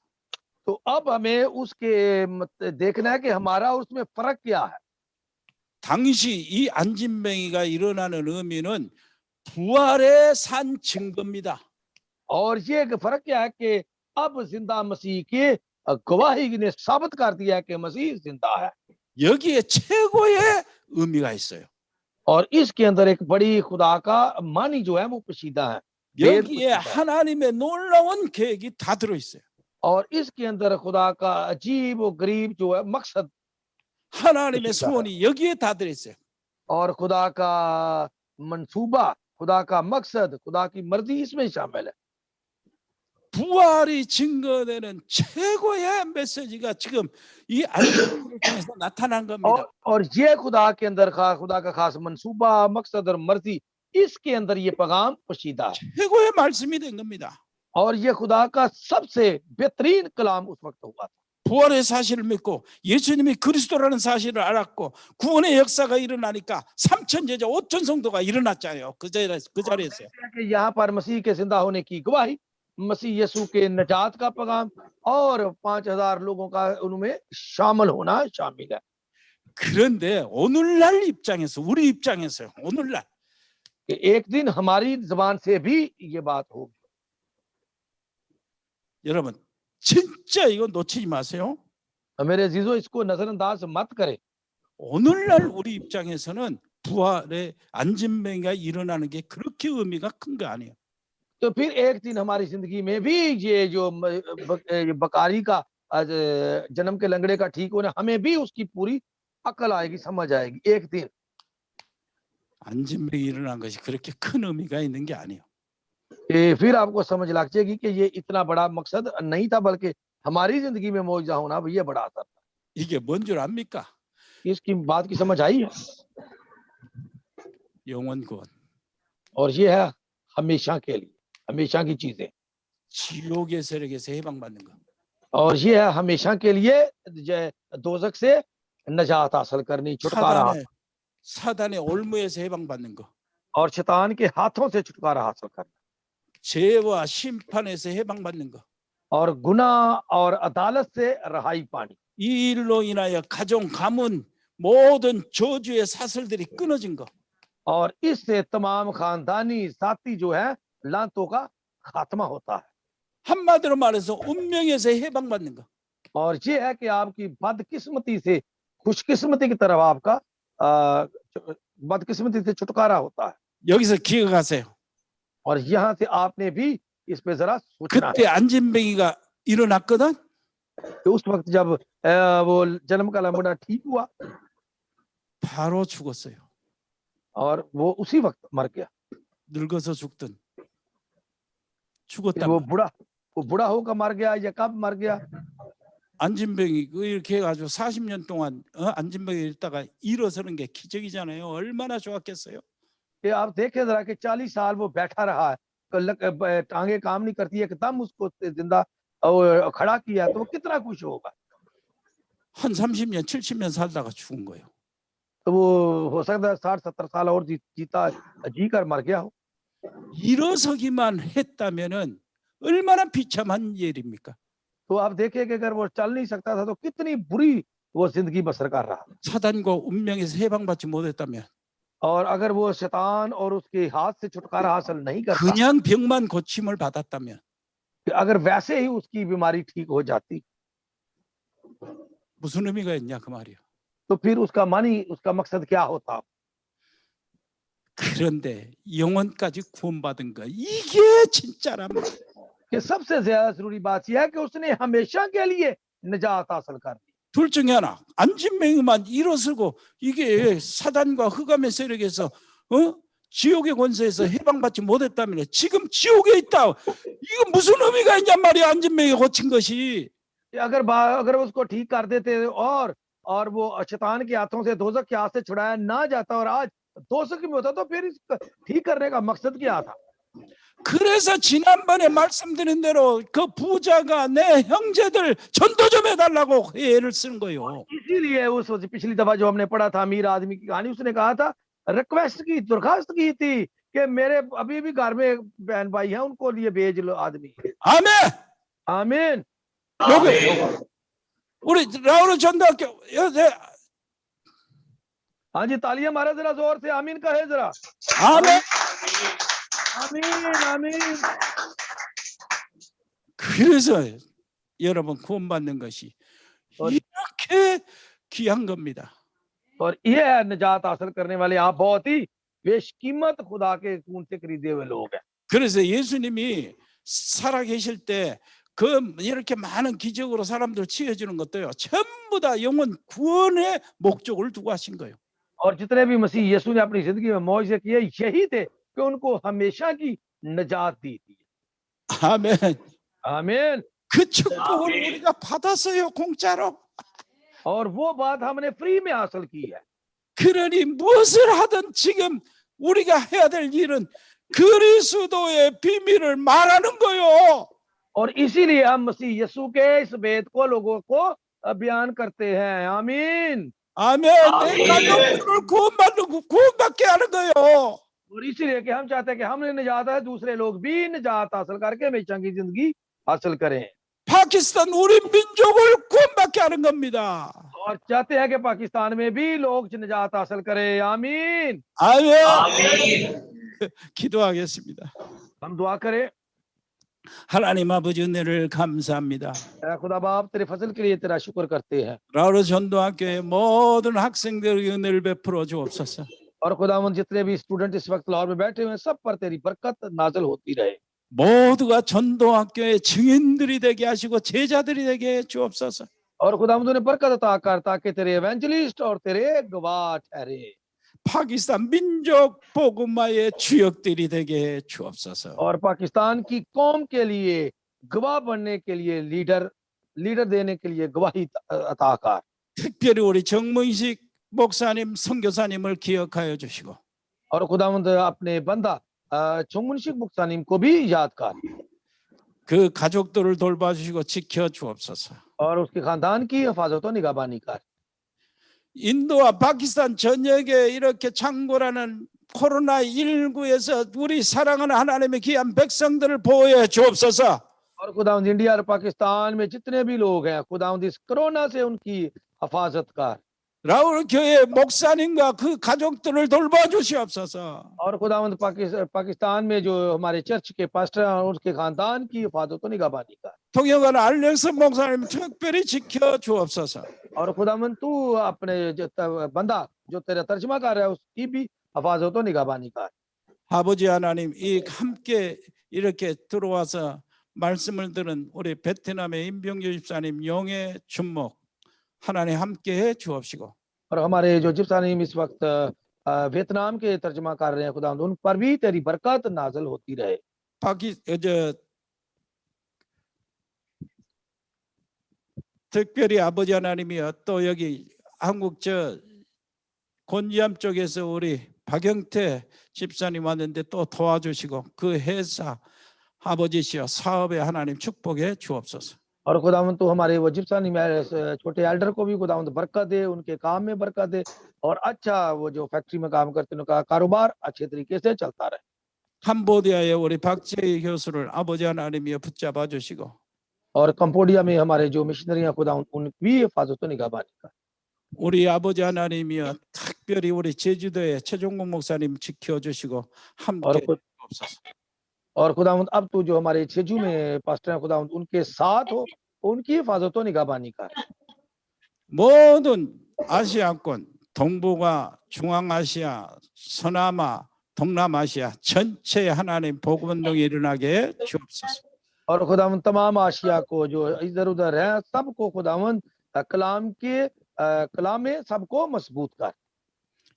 तो अब हमें उसके देखना है कि हमारा उसमें फर्क क्या है। 당시 이 안진뱅이가 일어나는 의미는 부활의 산 증거입니다. और ये फर्क क्या है कि अब जिंदा मसीह के गवाही ने साबित कर दिया कि मसीह जिंदा है। 여기에 최고의 의미가 있어요. और इसके अंदर एक बड़ी खुदा का मानी जो है वो पोशीदा है। 여기에 하나님의 놀라운 계획이 다 들어 있어요. और इसके अंदर खुदा का अजीब और गरीब जो है मकसद, 하나님의 소원이 여기에 다 들어 있어요. और खुदा का मंसूबा, खुदा का मकसद, खुदा की मर्जी इसमें शामिल है। 부활이 증거되는 최고의 메시지가 지금 이 안진뱅이를 통해서 나타난 겁니다. और ये खुदा के अंदर खुदा का खास मंसूबा, मकसद और मर्जी, इसके अंदर ये पैगाम पोशीदा है। 최고의 말씀이 된 겁니다. और ये खुदा का सबसे बेहतरीन कलाम उस वक्त हुआ था। 부활의 사실을 믿고 예수님이 그리스도라는 사실을 알았고 구원의 역사가 일어나니까 3천 제자 5천 성도가 일어났잖아요. 그 자리에서요. कि यहाँ पर मसीह के जिंदा होने की गवाही, मसीह यीशु के निजात का पैगाम और 5,000 लोगों का उनमें शामिल होना शामिल है। 그런데 오늘날 입장에서 우리 입장에서요. 오늘날 कि एक दिन हमारी जबान से भी ये बात होगी। 여러분 진짜 이거 놓치지 마세요. मेरे अजीजों, इसको नजरअंदाज मत करें। 오늘날 우리 입장에서는 부활의 안진뱅이가 일어나는 게 그렇게 의미가 큰 거 아니에요. तो फिर एक दिन हमारी जिंदगी में भी ये जो बकारी का जन्म के लंगड़े का ठीक होना, हमें भी उसकी पूरी अकल आएगी, समझ आएगी एक दिन। 안진뱅이 일어난 것이 그렇게 큰 의미가 있는 게 아니에요. फिर आपको समझ लग जाएगी कि ये इतना बड़ा मकसद नहीं था, बल्कि हमारी जिंदगी में मौजूदा होना ये बड़ा असर था। 이게 뭔 줄 압니까? इसकी बात की समझ आई है। 영원 구원. और ये है हमेशा के लिए, हमेशा की चीजें। 지옥의 세력에서 해방받는 거. और ये है हमेशा के लिए दोजख से नजात हासिल करनी, छुटकारा, 사단의 올무에서 해방받는 거. और शैतान के हाथों से छुटकारा हासिल करना, 죄와 심판에서 해방받는 거. और गुनाह और अदालत से रहाई पानी। 이 일로 인하여 가정, 가문 모든 저주의 사슬들이 끊어진 거. और इससे तमाम खानदानी साथी जो है लांतों का खात्मा होता है। 한마디로 말해서 운명에서 해방받는 거. और ये है कि आपकी बदकिस्मती से खुशकिस्मती की तरफ आपका बदकिस्मती से छुटकारा होता है। 여기서 기억하세요. और यहाँ से आपने भी इस पे जरा सोचना 그때 안진뱅이가 일어났거든. कि उस वक्त जब वो जन्म का लंबड़ा ठीक हुआ, 바로 죽었어요. और वो उसी वक्त मर गया। 늙어서 죽든 फिर 죽었다. वो बुढ़ा होकर मर गया या कब मर गया? 안진뱅이 이렇게 해가지고 40년 동안 안진뱅이 있다가 일어서는 게 기적이잖아요. 얼마나 좋았겠어요. कि आप देखें जरा कि 40 साल वो बैठा रहा है, टांगे काम नहीं करती, एकदम उसको जिंदा खड़ा किया, तो वो कितना खुश होगा। 한 30년, 70년 살다가 죽은 거예요. तो वो हो सकता है 60-70 साल और जी कर मर गया हो। 일어서기만 했다면은 얼마나 비참한 일입니까? तो आप देखिए कि अगर वो चल नहीं सकता था तो कितनी बुरी वो जिंदगी बसर कर रहा। 사단과 운명에서 해방받지 못했다면 और अगर वो शैतान और उसके हाथ से छुटकारा हासिल नहीं करता, 그냥 병만 고침을 받았다면 अगर वैसे ही उसकी बीमारी ठीक हो जाती, 무슨 의미가 있냐 그 말이에요. तो फिर उसका मकसद क्या होता? 그런데 영혼까지 구원받은 거 이게 진짜란 말이에요. कि सबसे ज्यादा जरूरी बात यह है कि उसने हमेशा के लिए निजात हासिल कर ली। 둘 중에 하나 안진뱅이만 일어서고 이게 사단과 흑암의 세력에서 지옥의 권세에서 해방받지 못했다면 지금 지옥에 있다. 이거 무슨 의미가 있냔 말이야. 안진뱅이가 고친 것이. अगर उसको ठीक कर देते और वो शैतान के हाथों से दोजख के हाथ से छुड़ाया ना जाता और आज दोजख में होता, तो फिर इसका ठीक करने का मकसद क्या था? 그래서 지난번에 말씀드린 대로 그 부자가 내 형제들 전도 좀 해달라고 애를 쓰는 거예요. इसीलिए उस पिछली दफा जो हमने पढ़ा था अमीर आदमी की कहानी, उसने कहा था, रिक्वेस्ट की, दरखास्त की थी कि मेरे अभी भी घर में बहन भाई हैं, उनको लिए भेज लो आदमी। 아멘. आमीन। 여기 우리 라우르 전도학교 हाँ जी, तालियां मारे जरा जोर से, आमीन कहे जरा। 아멘. आमीन आमीन। 그래서 여러분 구원받는 것이 이렇게 귀한 겁니다. और ये है निजात हासिल करने वाले आप बहुत ही बेशकीमत खुदा के खून से खरीदे हुए लोग हैं। 그래서 예수님이 살아 계실 때 그 이렇게 많은 기적으로 사람들 치유해주는 것도요 전부 다 영혼 구원의 목적을 두고 하신 거예요. और जितने भी मसीह यीशु ने अपनी जिंदगी में मौजूद किए, यही थे कि उनको हमेशा की निजात दी थी। 아멘. आमीन। 그 축복을 우리가 받았어요 공짜로. और वो बात हमने फ्री में हासिल की है। 그러니 무엇을 하든 지금 우리가 해야 될 일은 그리스도의 비밀을 말하는 거요. और इसीलिए हम मसीह यीशु के इस भेद को लोगों को बयान करते हैं। आमीन। 아멘. 내 가족들을 구원받게 하는 거요. और इसीलिए कि हम चाहते हैं कि हमने निजात है, दूसरे लोग भी निजात हासिल करके हमेशा की जिंदगी हासिल करें। 파키스탄 우리 민족을 구원받게 하는 겁니다. और चाहते हैं कि पाकिस्तान में भी लोग निजात हासिल करें। आमीन। 아멘. 기도하겠습니다. हम दुआ करें। 하나님 아버지 은혜를 감사합니다. खुदा बाप तेरे फजल के लिए तेरा शुक्र करते हैं। 라우르 전도학교의 모든 학생들에게 은혜를 베풀어 주옵소서. और खुदावंद जितने भी स्टूडेंट इस वक्त लाहौर में बैठे हुए हैं, सब पर तेरी बरकत नाज़िल होती रहे। 모두가 전도학교의 증인들이 되게 하시고 제자들이 되게 해 주옵소서. और खुदावंद उन्हें बरकत अता कर ताकि तेरे एवेंजलिस्ट और तेरे गवाह ठहरे। 파키스탄 민족 복음화의 주역들이 되게 해 주옵소서. और पाकिस्तान की कौम के लिए गवाह बनने के लिए लीडर देने के लिए गवाही अता कर। 특별히 우리 정문식 목사님, 선교사님을 기억하여 주시고 और खुदावंद अपने बंदा चुंगमुनशिक मुक्तानिम को भी याद कर। 그 가족들을 돌봐주시고 지켜 주옵소서. और उसके खानदान की हिफाजत और निगहबानी कर। 인도와 파키스탄 전역에 이렇게 창궐하는 코로나19에서 우리 사랑하는 하나님의 귀한 백성들을 보호해 주옵소서. और खुदावंद इंडिया और पाकिस्तान में जितने भी लोग हैं, खुदावंद इस कोरोना से उनकी हिफाजत कर। 라울 교회 목사님과 그 가족들을 돌봐 주시옵소서. और खुदावंद पाकिस्तान में जो हमारे चर्च के पास्टर हैं और उसके खानदान की हिफाजत और निगहबानी कर। 통역은 알렉스 목사님 특별히 지켜 주옵소서. और खुदावंद तू अपने बंदा जो तेरा तर्जमा कर रहा है उसकी भी हिफाजत और निगहबानी कर। 아버지 하나님, 이 함께 이렇게 들어와서 말씀을 들은 우리 베트남의 임병규 집사님 영의 준목 하나님 함께해 주옵시고 और हमारे जो जिप्सानीम इस वक्त वियतनाम के तर्जमा कर रहे हैं, खुदावंद उन पर भी तेरी बरकत नाज़िल होती रहे। 특별히 아버지 하나님이여 또 여기 한국 곤지암 쪽에서 우리 박영태 집사님 왔는데 또 도와주시고 그 회사 아버지시여 사업에 하나님 축복해 주옵소서. और खुदावंद तो हमारे वो जिप्सानी में छोटे एल्डर को भी खुदावंद बरकत दे, उनके काम में बरकत दे और अच्छा वो जो फैक्ट्री में काम करते हैं उनका कारोबार अच्छे तरीके से चलता रहे। 캄보디아의 우리 박재희 교수를 아버지 하나님이여 붙잡아 주시고 और कंपोडिया में हमारे जो मिशनरी हैं, खुदावंद उनकी भी हिफाजत और निगहबानी कर। 우리 아버지 하나님이여 특별히 우리 제주도의 최종국 목사님 지켜주시고 함께 주옵소서. और खुदावंद अब तू जो हमारे छेजू में पास्टर हैं, खुदावंद उनके साथ हो, उनकी हिफाजत और निगहबानी कर। 모든 아시아권, 동북아, 중앙아시아, 서남아, 동남아시아 전체에 하나님 복음 운동이 일어나게 해 주옵소서. और खुदावंद तमाम आशिया को जो इधर उधर है सबको खुदावंद कलाम में सबको मजबूत कर।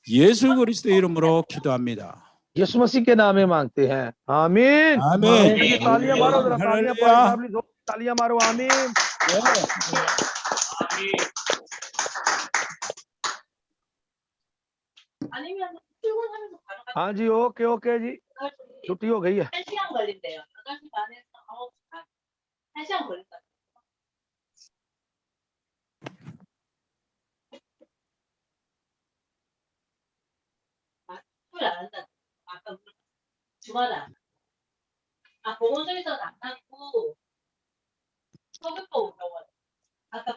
예수 그리스도 이름으로 기도합니다. यीशु मसीह के नाम में मांगते हैं। आमीन। आमीन। तालियां मारो जरा, हालेलुया। तालियां मारो। आमीन। हाँ जी, ओके ओके जी, छुट्टी हो गई है। 1시간 걸린대요. 8시 반에서 9시 반. 1시간 걸린다. 토요일 안 한다. 아까 주말에 안 한다. 보건소에서는 안 하고 서귀포 병원. 아까